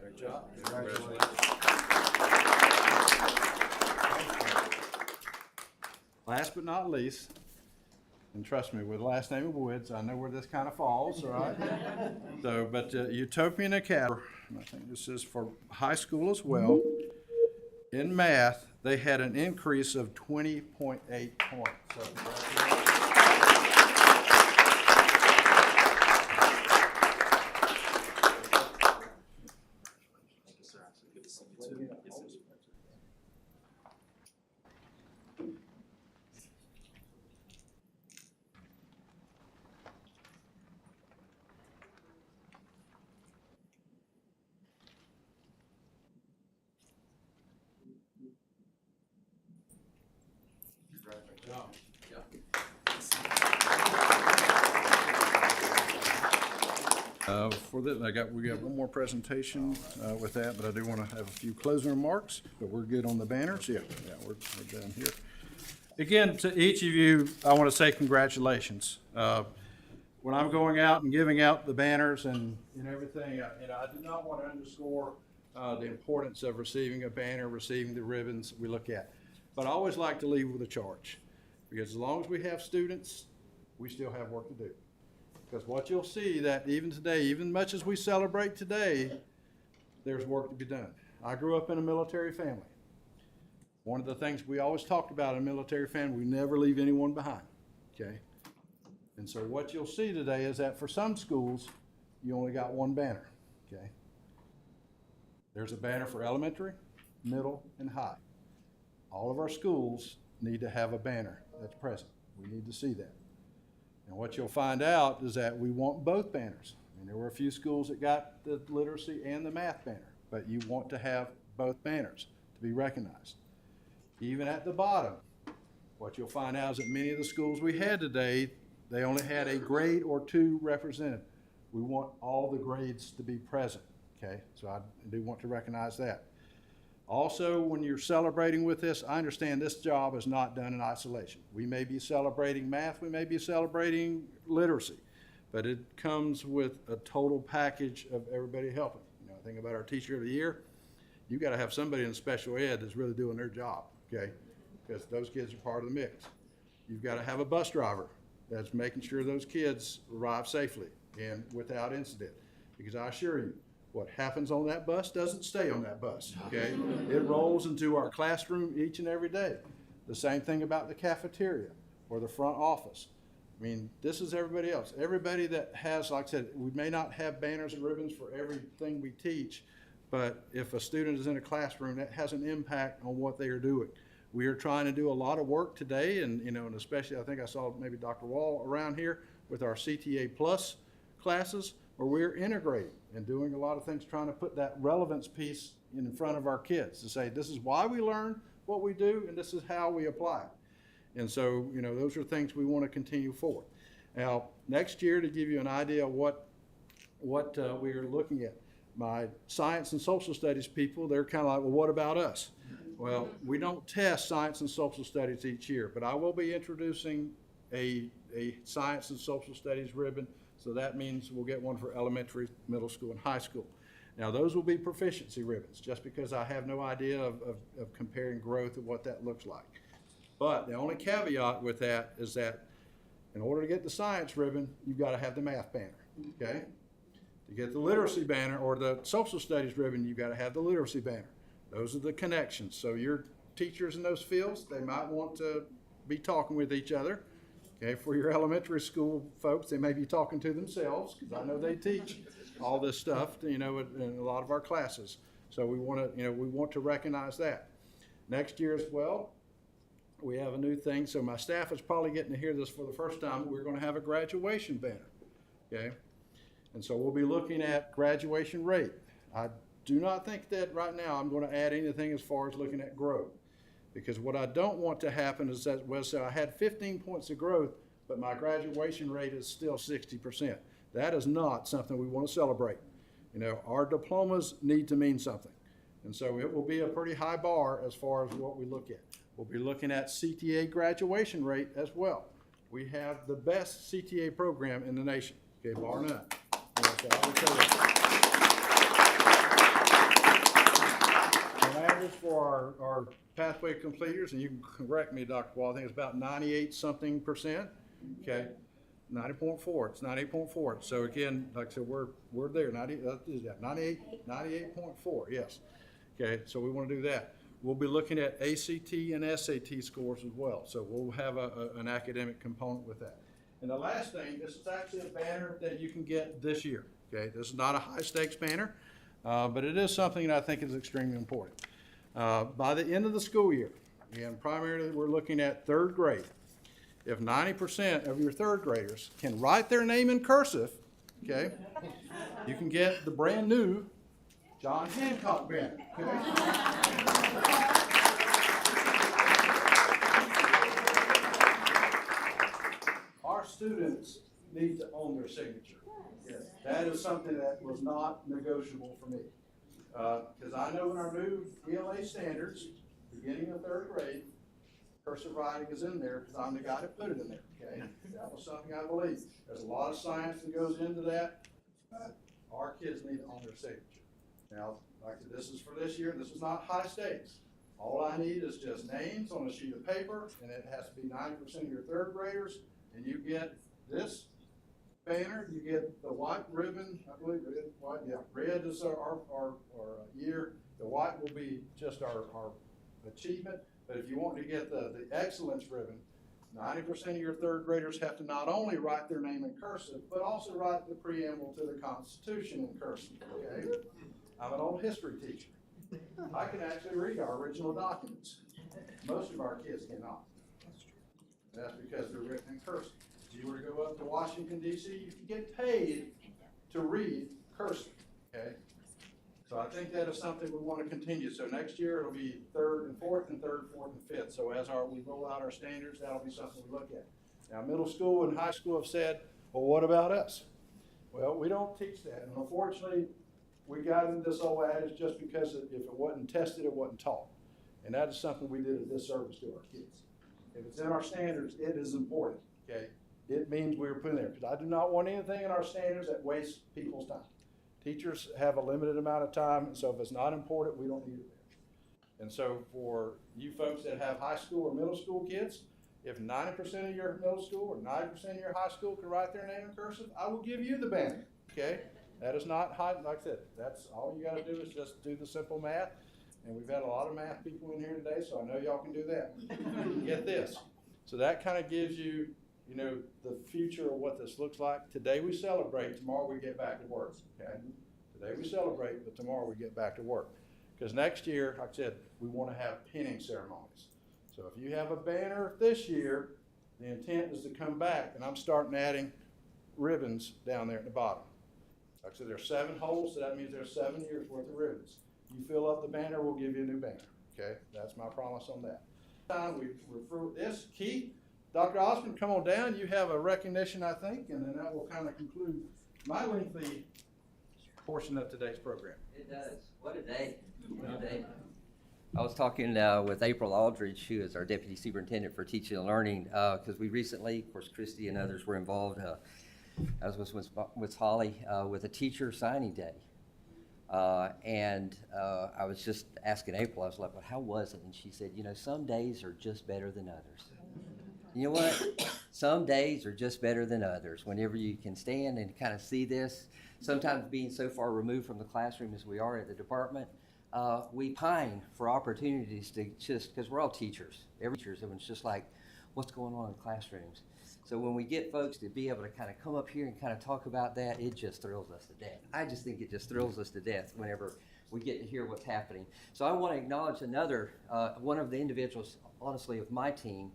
Great job. Congratulations. Last but not least, and trust me, with the last name of Woods, I know where this kind of falls, right? So, but Utopian Academy, I think this is for high school as well. In math, they had an increase of 20.8 points. So congratulations. For this, we got one more presentation with that, but I do want to have a few closing remarks. But we're good on the banners. Yeah, we're done here. Again, to each of you, I want to say congratulations. When I'm going out and giving out the banners and everything, I do not want to underscore the importance of receiving a banner, receiving the ribbons we look at. But I always like to leave with a charge, because as long as we have students, we still have work to do. Because what you'll see that even today, even much as we celebrate today, there's work to be done. I grew up in a military family. One of the things we always talked about in a military family, we never leave anyone behind, okay? And so what you'll see today is that for some schools, you only got one banner, okay? There's a banner for elementary, middle, and high. All of our schools need to have a banner that's present. We need to see that. And what you'll find out is that we want both banners. I mean, there were a few schools that got the literacy and the math banner, but you want to have both banners to be recognized. Even at the bottom, what you'll find out is that many of the schools we had today, they only had a grade or two represented. We want all the grades to be present, okay? So I do want to recognize that. Also, when you're celebrating with this, I understand this job is not done in isolation. We may be celebrating math, we may be celebrating literacy, but it comes with a total package of everybody helping. You know, think about our teacher of the year. You got to have somebody in special ed that's really doing their job, okay? Because those kids are part of the mix. You've got to have a bus driver that's making sure those kids arrive safely and without incident. Because I assure you, what happens on that bus doesn't stay on that bus, okay? It rolls into our classroom each and every day. The same thing about the cafeteria or the front office. I mean, this is everybody else. Everybody that has, like I said, we may not have banners and ribbons for everything we teach, but if a student is in a classroom, that has an impact on what they are doing. We are trying to do a lot of work today, and and especially I think I saw maybe Dr. Wall around here with our CTA Plus classes, where we're integrating and doing a lot of things, trying to put that relevance piece in front of our kids to say, this is why we learn what we do, and this is how we apply it. And so, those are things we want to continue forward. Now, next year, to give you an idea of what we are looking at, my science and social studies people, they're kind of like, well, what about us? Well, we don't test science and social studies each year, but I will be introducing a science and social studies ribbon. So that means we'll get one for elementary, middle school, and high school. Now, those will be proficiency ribbons, just because I have no idea of comparing growth and what that looks like. But the only caveat with that is that in order to get the science ribbon, you've got to have the math banner, okay? To get the literacy banner or the social studies ribbon, you've got to have the literacy banner. Those are the connections. So your teachers in those fields, they might want to be talking with each other. Okay, for your elementary school folks, they may be talking to themselves, because I know they teach all this stuff, in a lot of our classes. So we want to recognize that. Next year as well, we have a new thing. So my staff is probably getting to hear this for the first time. We're going to have a graduation banner. Okay, and so we'll be looking at graduation rate. I do not think that right now I'm going to add anything as far as looking at growth. Because what I don't want to happen is that, well, so I had 15 points of growth, but my graduation rate is still 60%. That is not something we want to celebrate. Our diplomas need to mean something. And so it will be a pretty high bar as far as what we look at. We'll be looking at CTA graduation rate as well. We have the best CTA program in the nation, okay, bar none. So I will tell you that. Average for our pathway completers, and you can correct me, Dr. Wall, I think it's about 98-something%. Okay, 90.4. It's 98.4. So again, like I said, we're there. 98.4. Yes. Okay, so we want to do that. We'll be looking at ACT and SAT scores as well. So we'll have an academic component with that. And the last thing, this is actually a banner that you can get this year. Okay, this is not a high stakes banner. But it is something that I think is extremely important. By the end of the school year, and primarily we're looking at third grade, if 90% of your third graders can write their name in cursive, okay, you can get the brand new John Hancock banner. Okay? Our students need to own their signature. Yes, that is something that was not negotiable for me. Because I know in our new ELA standards, beginning of third grade, cursive writing is in there because I'm the guy that put it in there, okay? That was something I believe. There's a lot of science that goes into that. Our kids need to own their signature. Now, like I said, this is for this year. This is not high stakes. All I need is just names on a sheet of paper, and it has to be 90% of your third graders, and you get this banner, you get the white ribbon, I believe red, white, yeah, red is our year. The white will be just our achievement, but if you want to get the excellence ribbon, 90% of your third graders have to not only write their name in cursive, but also write the preamble to the Constitution in cursive, okay? I'm an old history teacher. I can actually read our original documents. Most of our kids cannot. That's because they're written in cursive. If you were to go up to Washington, D.C., you can get paid to read cursive, okay? So I think that is something we want to continue. So next year it'll be third and fourth and third, fourth and fifth. So as we roll out our standards, that'll be something we look at. Now middle school and high school have said, well, what about us? Well, we don't teach that. And unfortunately, we got into this old adage just because if it wasn't tested, it wasn't taught. And that is something we did a disservice to our kids. If it's in our standards, it is important, okay? It means we're putting there, because I do not want anything in our standards that wastes people's time. Teachers have a limited amount of time, and so if it's not important, we don't need it there. And so for you folks that have high school or middle school kids, if 90% of your middle school or 90% of your high school can write their name in cursive, I will give you the banner, okay? That is not high, like I said, that's all you gotta do is just do the simple math. And we've had a lot of math people in here today, so I know y'all can do that. Get this. So that kind of gives you, the future of what this looks like. Today we celebrate, tomorrow we get back to work, okay? Today we celebrate, but tomorrow we get back to work. Because next year, like I said, we want to have pinning ceremonies. So if you have a banner this year, the intent is to come back, and I'm starting adding ribbons down there at the bottom. Like I said, there's 7 holes, so that means there's 7 years worth of ribbons. You fill up the banner, we'll give you a new banner. Okay, that's my promise on that. We're through this. Keith, Dr. Osmond, come on down. You have a recognition, I think, and then that will kind of conclude my lengthy portion of today's program. It does. What a day. What a day. I was talking with April Aldridge, who is our Deputy Superintendent for Teaching and Learning, because we recently, of course, Christy and others were involved, as was with Holly, with a teacher signing day. I was just asking April, I was like, well, how was it? And she said, you know, some days are just better than others. You know what? Some days are just better than others. Whenever you can stand and kind of see this, sometimes being so far removed from the classroom as we are at the department, we pine for opportunities to just, because we're all teachers, everyone's just like, what's going on in classrooms? So when we get folks to be able to kind of come up here and kind of talk about that, it just thrills us to death. I just think it just thrills us to death whenever we get to hear what's happening. So I want to acknowledge another, one of the individuals, honestly, of my team.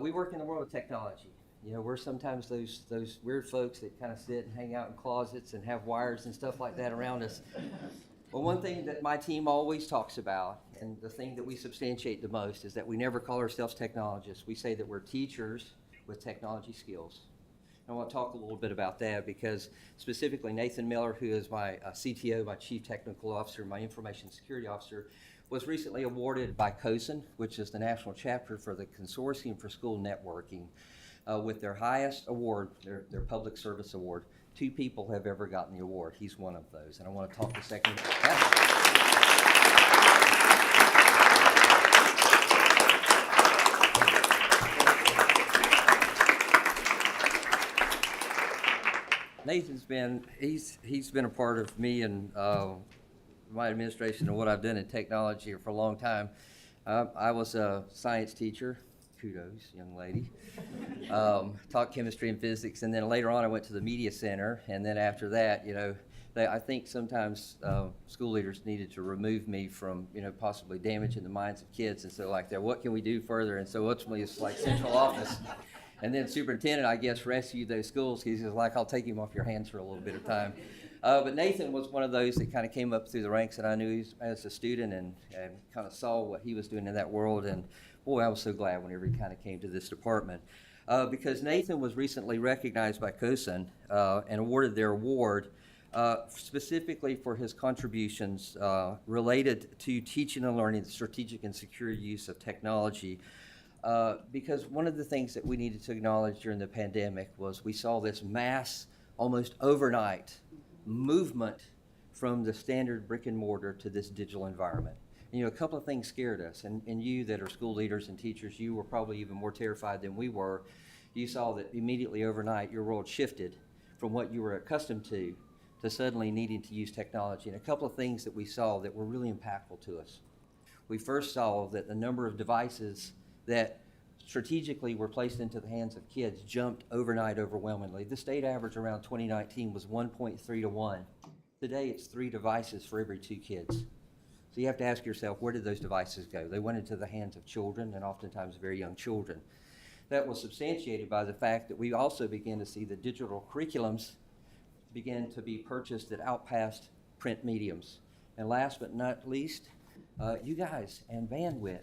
We work in the world of technology. You know, we're sometimes those weird folks that kind of sit and hang out in closets and have wires and stuff like that around us. Well, one thing that my team always talks about, and the thing that we substantiate the most, is that we never call ourselves technologists. We say that we're teachers with technology skills. And I want to talk a little bit about that because specifically Nathan Miller, who is my CTO, my Chief Technical Officer, my Information Security Officer, was recently awarded by COSN, which is the national chapter for the Consortium for School Networking, with their highest award, their Public Service Award. 2 people have ever gotten the award. He's one of those. And I want to talk a second about that. Nathan's been, he's been a part of me and my administration and what I've done in technology for a long time. I was a science teacher, kudos, young lady. Taught chemistry and physics, and then later on I went to the media center, and then after that, you know, I think sometimes school leaders needed to remove me from, you know, possibly damaging the minds of kids, and so like, what can we do further? And so ultimately it's like central office. And then superintendent, I guess, rescued those schools. He's just like, I'll take him off your hands for a little bit of time. But Nathan was one of those that kind of came up through the ranks that I knew as a student and kind of saw what he was doing in that world. And boy, I was so glad whenever he kind of came to this department. Because Nathan was recently recognized by COSN and awarded their award specifically for his contributions related to teaching and learning the strategic and secure use of technology. Because one of the things that we needed to acknowledge during the pandemic was we saw this mass, almost overnight, movement from the standard brick and mortar to this digital environment. And, you know, a couple of things scared us, and you that are school leaders and teachers, you were probably even more terrified than we were. You saw that immediately overnight your world shifted from what you were accustomed to suddenly needing to use technology. And a couple of things that we saw that were really impactful to us. We first saw that the number of devices that strategically were placed into the hands of kids jumped overnight overwhelmingly. The state average around 2019 was 1.3 to 1. Today it's 3 devices for every 2 kids. So you have to ask yourself, where did those devices go? They went into the hands of children, and oftentimes very young children. That was substantiated by the fact that we also began to see the digital curriculums begin to be purchased that outpassed print mediums. And last but not least, you guys and bandwidth.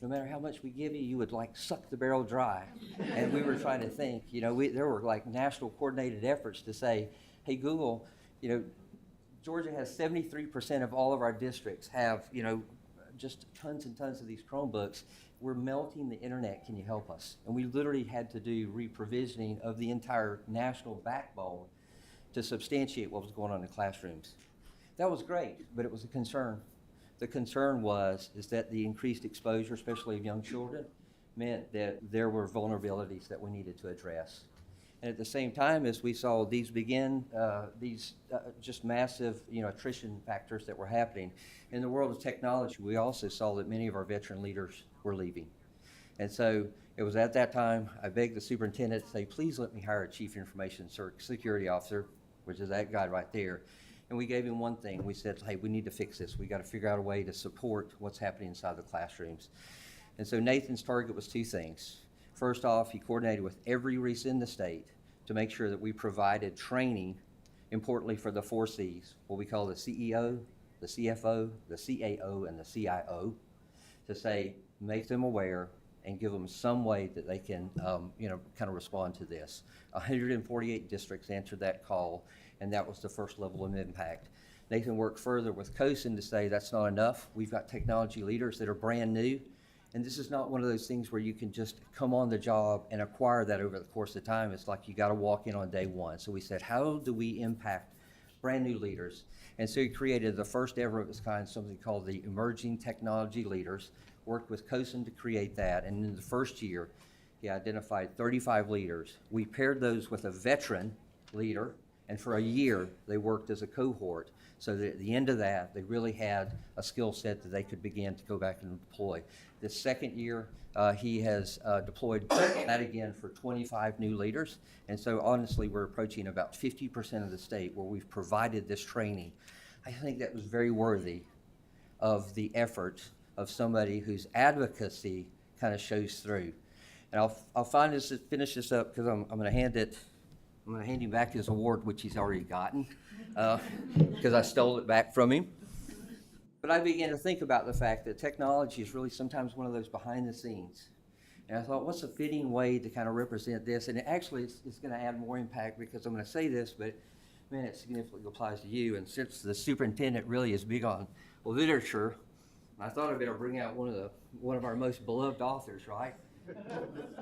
No matter how much we give you, you would like suck the barrel dry. And we were trying to think, you know, there were like national coordinated efforts to say, hey, Google, you know, Georgia has 73% of all of our districts have, you know, just tons and tons of these Chromebooks. We're melting the internet, can you help us? And we literally had to do re-provisioning of the entire national backbone to substantiate what was going on in classrooms. That was great, but it was a concern. The concern is that the increased exposure, especially of young children, meant that there were vulnerabilities that we needed to address. And at the same time, as we saw these just massive, you know, attrition factors that were happening in the world of technology, we also saw that many of our veteran leaders were leaving. And so it was at that time I begged the superintendent to say, please let me hire a chief information security officer, which is that guy right there. And we gave him one thing. We said, hey, we need to fix this. We got to figure out a way to support what's happening inside the classrooms. And so Nathan's target was two things. First off, he coordinated with every REIS in the state to make sure that we provided training, importantly for the 4 C's, what we call the CEO, the CFO, the CAO, and the CIO, to say, make them aware and give them some way that they can, kind of respond to this. 148 districts answered that call, and that was the first level of impact. Nathan worked further with COSIN to say that's not enough. We've got technology leaders that are brand new, and this is not one of those things where you can just come on the job and acquire that over the course of time. It's like you got to walk in on day one. So we said, how do we impact brand new leaders? And so he created the first ever of its kind, something called the Emerging Technology Leaders, worked with COSIN to create that, and in the first year, he identified 35 leaders. We paired those with a veteran leader, and for a year, they worked as a cohort, so that at the end of that, they really had a skill set that they could begin to go back and deploy. This second year, he has deployed that again for 25 new leaders, and so honestly, we're approaching about 50% of the state where we've provided this training. I think that was very worthy of the effort of somebody whose advocacy kind of shows through. And I'll finish this up because I'm going to hand him back his award, which he's already gotten, because I stole it back from him. But I began to think about the fact that technology is really sometimes one of those behind the scenes. And I thought, what's a fitting way to kind of represent this? And actually, it's going to add more impact because I'm going to say this, but man, it significantly applies to you. And since the superintendent really is big on literature, I thought I'd better bring out one of our most beloved authors, right?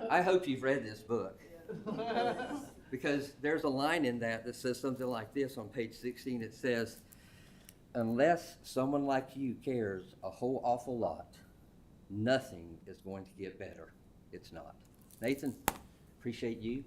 I hope you've read this book. Because there's a line in that says something like this on page 16. It says, unless someone like you cares a whole awful lot, nothing is going to get better. It's not. Nathan, appreciate you.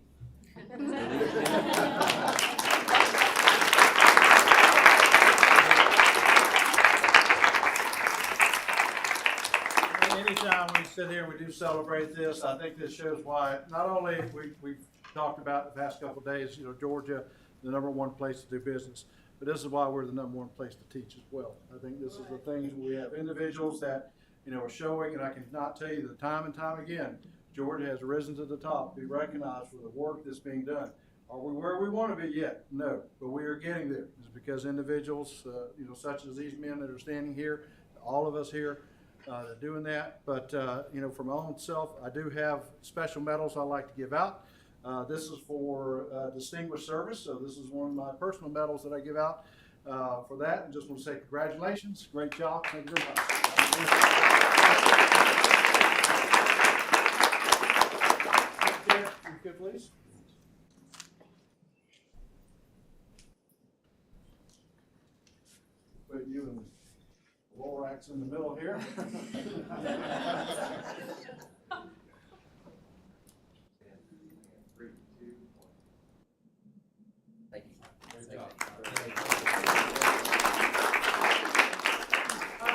Anytime we sit here and we do celebrate this, I think this shows why not only we've talked about the past couple of days, Georgia, the #1 place to do business, but this is why we're the #1 place to teach as well. I think this is the things we have individuals that, are showing, and I cannot tell you the time and time again, Georgia has risen to the top, be recognized for the work that's being done. Are we where we want to be yet? No, but we are getting there. It's because individuals, such as these men that are standing here, all of us here, doing that. But, for my own self, I do have special medals I like to give out. This is for distinguished service, so this is one of my personal medals that I give out for that. And just want to say congratulations, great job, thank you very much. You good, please? Put you and Lorax in the middle here.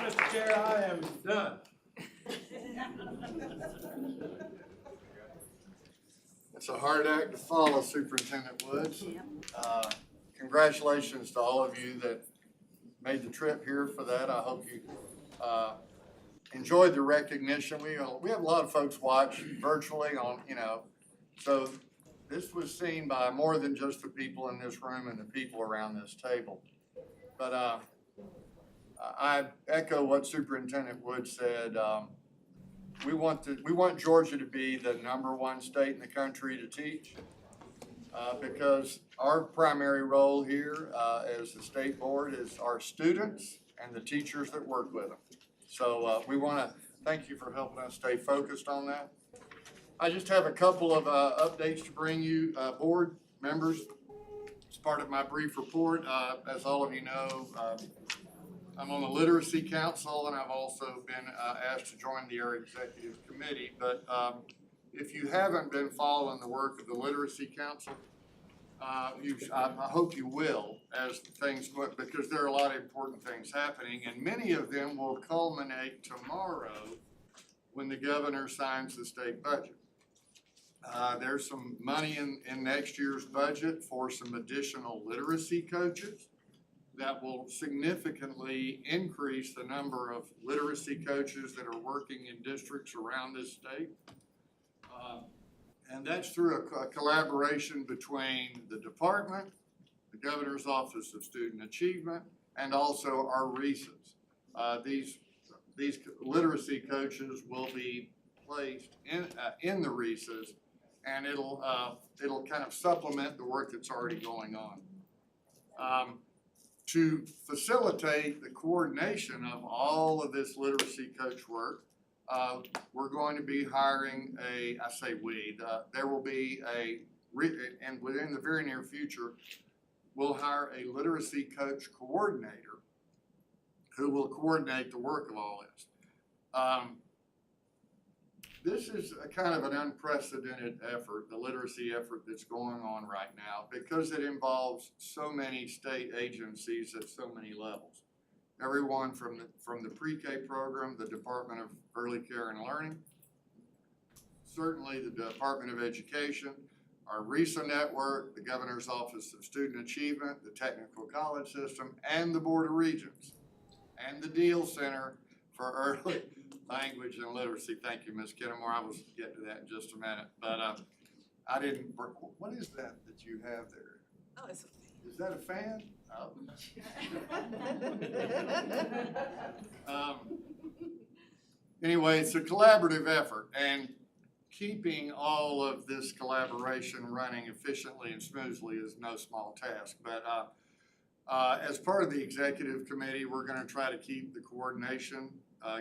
Mr. Chair, I am done. It's a hard act to follow, Superintendent Woods. Congratulations to all of you that made the trip here for that. I hope you enjoyed the recognition. We have a lot of folks watch virtually on, so this was seen by more than just the people in this room and the people around this table. But I echo what Superintendent Wood said. We want Georgia to be the #1 state in the country to teach because our primary role here as the state board is our students and the teachers that work with them. So we want to thank you for helping us stay focused on that. I just have a couple of updates to bring you, board members. As part of my brief report, as all of you know, I'm on the Literacy Council, and I've also been asked to join the Area Executive Committee. But if you haven't been following the work of the Literacy Council, I hope you will as things go, because there are a lot of important things happening, and many of them will culminate tomorrow when the governor signs the state budget. There's some money in next year's budget for some additional literacy coaches. that will significantly increase the number of literacy coaches that are working in districts around this state. And that's through a collaboration between the department, the Governor's Office of Student Achievement, and also our RESAs. These literacy coaches will be placed in the RESAs, and it'll kind of supplement the work that's already going on. To facilitate the coordination of all of this literacy coach work, we're going to be hiring there will be and within the very near future, we'll hire a literacy coach coordinator who will coordinate the work of all this. This is a kind of an unprecedented effort, the literacy effort that's going on right now, because it involves so many state agencies at so many levels. Everyone from the pre-K program, the Department of Early Care and Learning, certainly the Department of Education, our RESA network, the Governor's Office of Student Achievement, the Technical College System, and the Board of Regents, and the Deal Center for Early Language and Literacy. Thank you, Ms. Kennemore. I will get to that in just a minute. But I didn't, what is that you have there? Oh, it's Is that a fan? Oh. Anyway, it's a collaborative effort, and keeping all of this collaboration running efficiently and smoothly is no small task. But as part of the executive committee, we're going to try to keep the coordination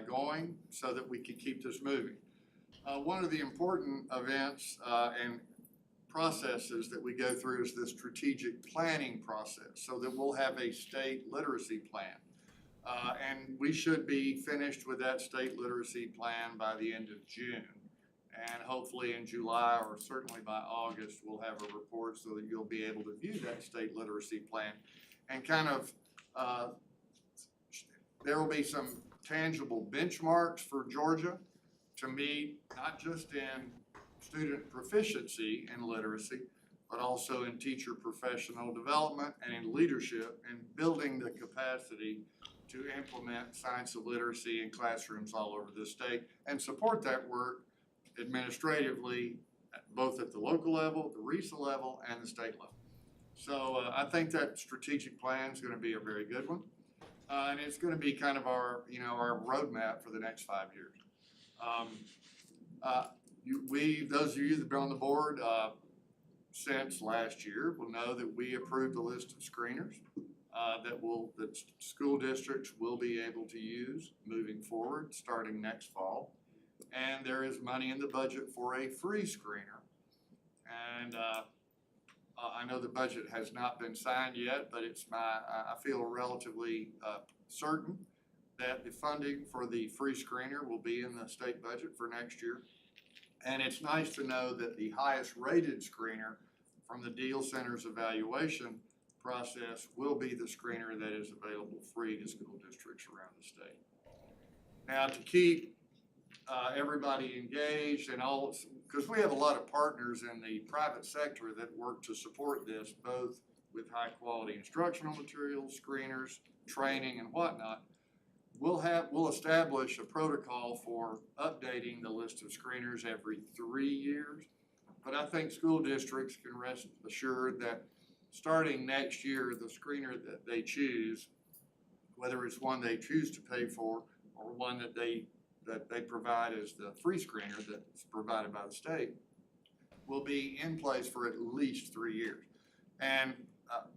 going so that we can keep this moving. One of the important events and processes that we go through is the strategic planning process, so that we'll have a state literacy plan. And we should be finished with that state literacy plan by the end of June. And hopefully in July, or certainly by August, we'll have a report so that you'll be able to view that state literacy plan. And kind of, there will be some tangible benchmarks for Georgia to meet, not just in student proficiency in literacy, but also in teacher professional development and in leadership and building the capacity to implement science of literacy in classrooms all over the state and support that work administratively, both at the local level, the RESA level, and the state level. So I think that strategic plan is going to be a very good one. And it's going to be kind of our roadmap for the next 5 years. Those of you that have been on the board since last year will know that we approved a list of screeners that school districts will be able to use moving forward starting next fall. And there is money in the budget for a free screener. And I know the budget has not been signed yet, but I feel relatively certain that the funding for the free screener will be in the state budget for next year. And it's nice to know that the highest rated screener from the Deal Center's evaluation process will be the screener that is available free to school districts around the state. Now, to keep everybody engaged and all, because we have a lot of partners in the private sector that work to support this, both with high quality instructional materials, screeners, training, and whatnot. We'll establish a protocol for updating the list of screeners every 3 years. But I think school districts can rest assured that starting next year, the screener that they choose, whether it's one they choose to pay for or one that they provide as the free screener that's provided by the state, will be in place for at least 3 years. And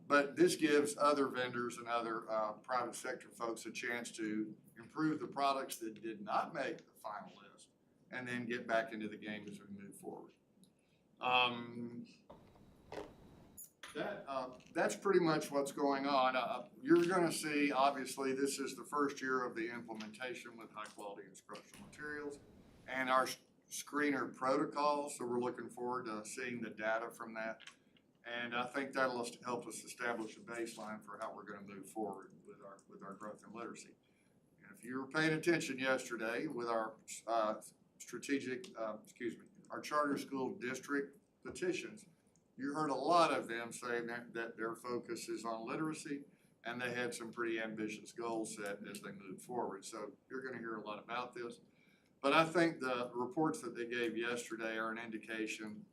but this gives other vendors and other private sector folks a chance to improve the products that did not make the final list and then get back into the game as we move forward. That's pretty much what's going on. You're going to see, obviously, this is the first year of the implementation with high quality instructional materials and our screener protocol. So we're looking forward to seeing the data from that. And I think that'll help us establish a baseline for how we're going to move forward with our growth in literacy. And if you were paying attention yesterday with our our charter school district petitions, you heard a lot of them saying that their focus is on literacy and they had some pretty ambitious goals set as they moved forward. So you're gonna hear a lot about this. But I think the reports that they gave yesterday are an indication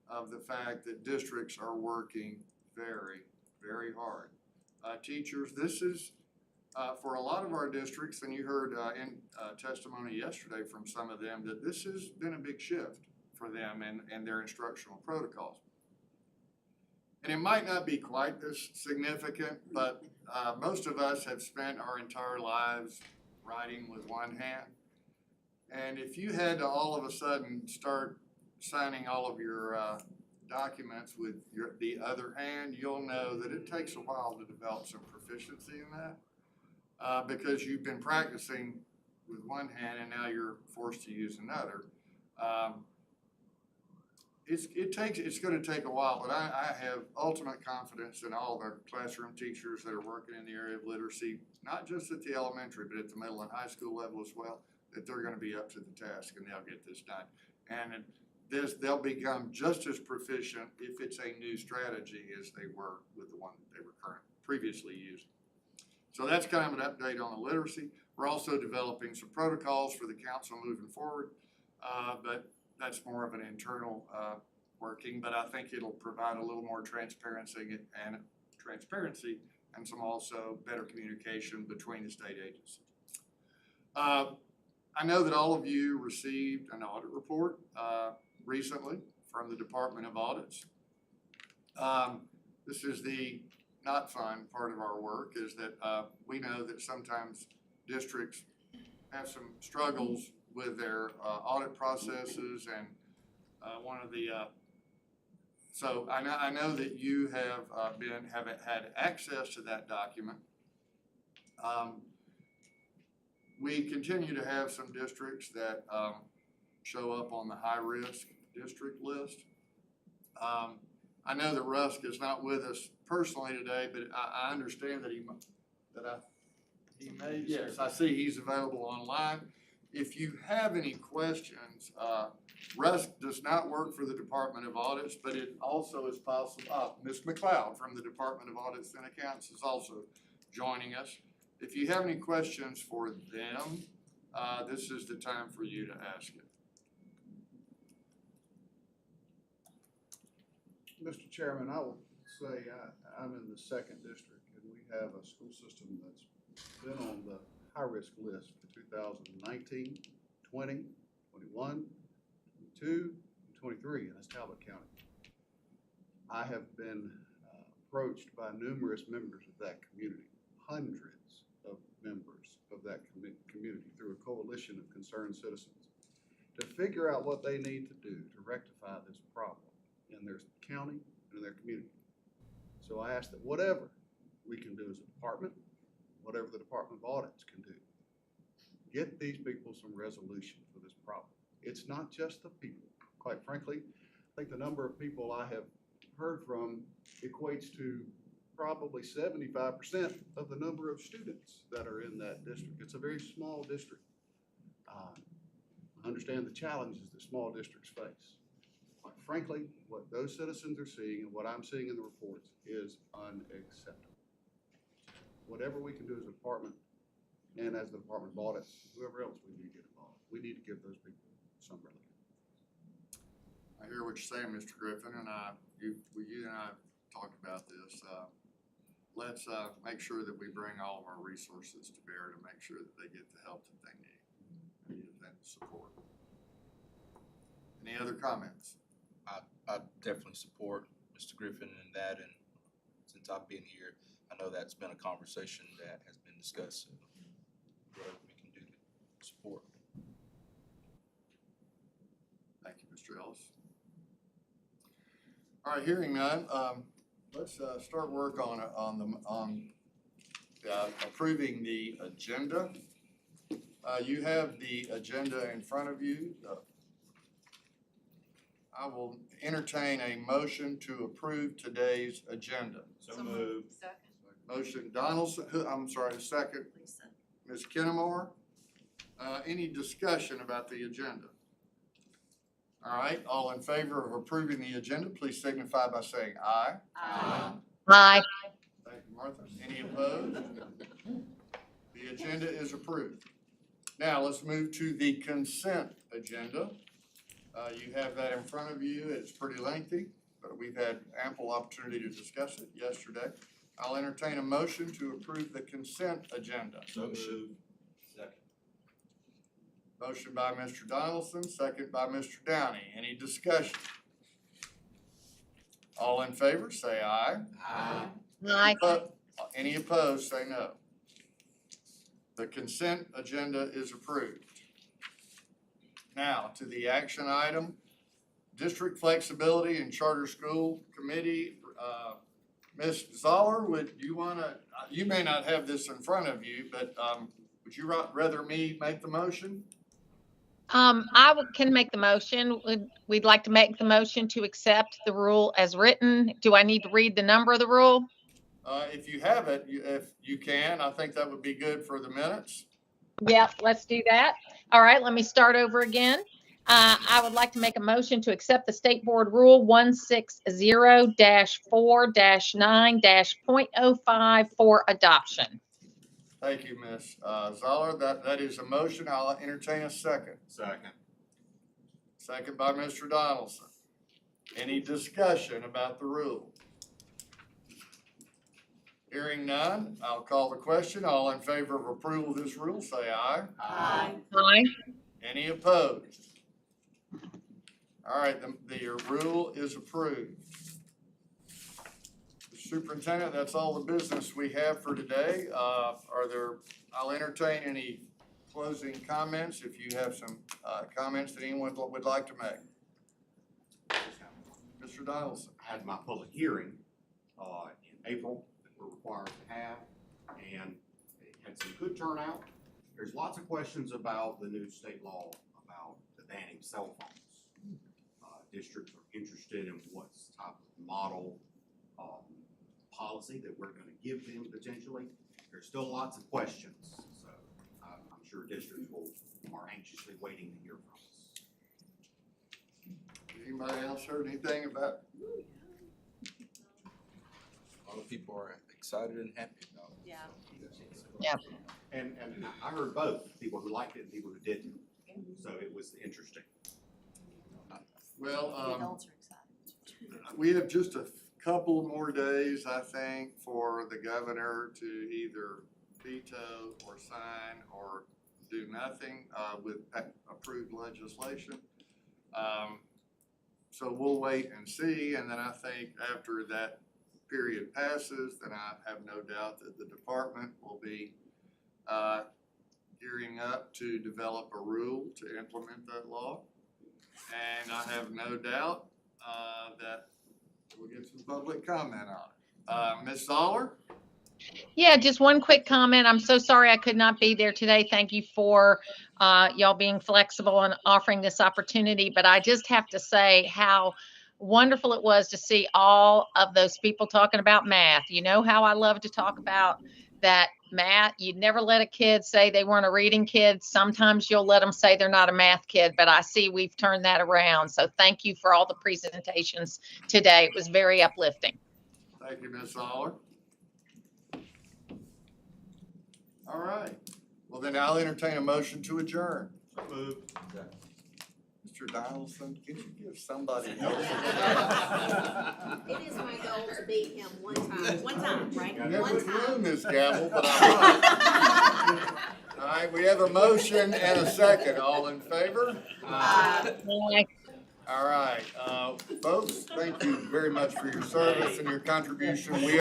of the fact that districts are working very, very hard. Teachers, this is, for a lot of our districts, and you heard in testimony yesterday from some of them, that this has been a big shift for them and their instructional protocols. And it might not be quite this significant, but most of us have spent our entire lives writing with one hand. And if you had to all of a sudden start signing all of your documents with the other hand, you'll know that it takes a while to develop some proficiency in that because you've been practicing with one hand and now you're forced to use another. It's going to take a while, but I have ultimate confidence in all of our classroom teachers that are working in the area of literacy, not just at the elementary, but at the middle and high school level as well, that they're going to be up to the task and they'll get this done. And they'll become just as proficient if it's a new strategy as they were with the one that they were previously using. So that's kind of an update on the literacy. We're also developing some protocols for the council moving forward, but that's more of an internal working, but I think it'll provide a little more transparency and some also better communication between the state agencies. I know that all of you received an audit report recently from the Department of Audits. This is the not fun part of our work, is that we know that sometimes districts have some struggles with their audit processes, and one of the so I know that you have had access to that document. We continue to have some districts that show up on the high-risk district list. I know that Rusk is not with us personally today, but I understand that he may. Yes, I see he's available online. If you have any questions, Rusk does not work for the Department of Audits, but it also is possible. Ms. McLeod from the Department of Audits and Accounts is also joining us. If you have any questions for them, this is the time for you to ask it. Mr. Chairman, I will say I'm in the 2nd district, and we have a school system that's been on the high-risk list for 2019, 20, 21, 22, and 23, and that's Talbot County. I have been approached by numerous members of that community, hundreds of members of that community through a coalition of concerned citizens, to figure out what they need to do to rectify this problem in their county and in their community. So I ask that whatever we can do as a department, whatever the Department of Audits can do, get these people some resolution for this problem. It's not just the people. Quite frankly, I think the number of people I have heard from equates to probably 75% of the number of students that are in that district. It's a very small district. I understand the challenges that small districts face. Quite frankly, what those citizens are seeing and what I'm seeing in the reports is unacceptable. Whatever we can do as a department and as the Department of Audits, whoever else we need to get involved, we need to give those people some relief. I hear what you're saying, Mr. Griffin, and you and I talked about this. Let's make sure that we bring all of our resources to bear to make sure that they get the help that they need and support. Any other comments? I definitely support Mr. Griffin in that, and since I've been here, I know that's been a conversation that has been discussed. Whatever we can do to support. Thank you, Mr. Ellis. All right, hearing none, let's start work on approving the agenda. You have the agenda in front of you. I will entertain a motion to approve today's agenda. So moved. Second. Motion Donaldson, second. Ms. Kennemore. Any discussion about the agenda? All right, all in favor of approving the agenda, please signify by saying aye. Aye. Aye. Thank you, Martha. Any opposed? The agenda is approved. Now, let's move to the consent agenda. You have that in front of you. It's pretty lengthy, but we've had ample opportunity to discuss it yesterday. I'll entertain a motion to approve the consent agenda. So moved. Second. Motion by Mr. Donaldson, second by Mr. Downey. Any discussion? All in favor, say aye. Aye. Any opposed, say no. The consent agenda is approved. Now, to the action item, District Flexibility and Charter School Committee. Ms. Zoller, would you wanna, you may not have this in front of you, but, would you rather me make the motion? Can make the motion. We'd like to make the motion to accept the rule as written. Do I need to read the number of the rule? If you have it, if you can, I think that would be good for the minutes. Yep, let's do that. All right, let me start over again. I would like to make a motion to accept the State Board Rule 160-4-9-.05 for adoption. Thank you, Ms. Zoller. That is a motion. I'll entertain a second. Second. Second by Mr. Donaldson. Any discussion about the rule? Hearing none, I'll call the question. All in favor of approval of this rule, say aye. Aye. Aye. Any opposed? All right, the rule is approved. Superintendent, that's all the business we have for today. I'll entertain any closing comments if you have some comments that anyone would like to make. Mr. Donaldson. I had my public hearing in April that we're required to have, and it had some good turnout. There's lots of questions about the new state law about the banning cell phones. Districts are interested in what type of model policy that we're going to give them potentially. There's still lots of questions, so I'm sure districts are anxiously waiting to hear from us. Anybody else heard anything about? A lot of people are excited and happy about it. Yeah. Yep. And I heard both, people who liked it and people who didn't. So it was interesting. Well, we have just a couple more days, I think, for the governor to either veto or sign or do nothing with approved legislation. So we'll wait and see, and then I think after that period passes, then I have no doubt that the department will be gearing up to develop a rule to implement that law. And I have no doubt that we'll get some public comment on it. Ms. Zoller? Yeah, just one quick comment. I'm so sorry I could not be there today. Thank you for y'all being flexible and offering this opportunity. But I just have to say how wonderful it was to see all of those people talking about math. You know how I love to talk about that math. You'd never let a kid say they weren't a reading kid. Sometimes you'll let them say they're not a math kid, but I see we've turned that around. So thank you for all the presentations today. It was very uplifting. Thank you, Ms. Zoller. All right. Well, then I'll entertain a motion to adjourn. Moved. Mr. Donaldson, can you give somebody else? It is my goal to beat him one time, right? I never One threw time. this gavel, but I might. All right, we have a motion and a second. All in favor? All right, folks, thank you very much for your service and your contribution.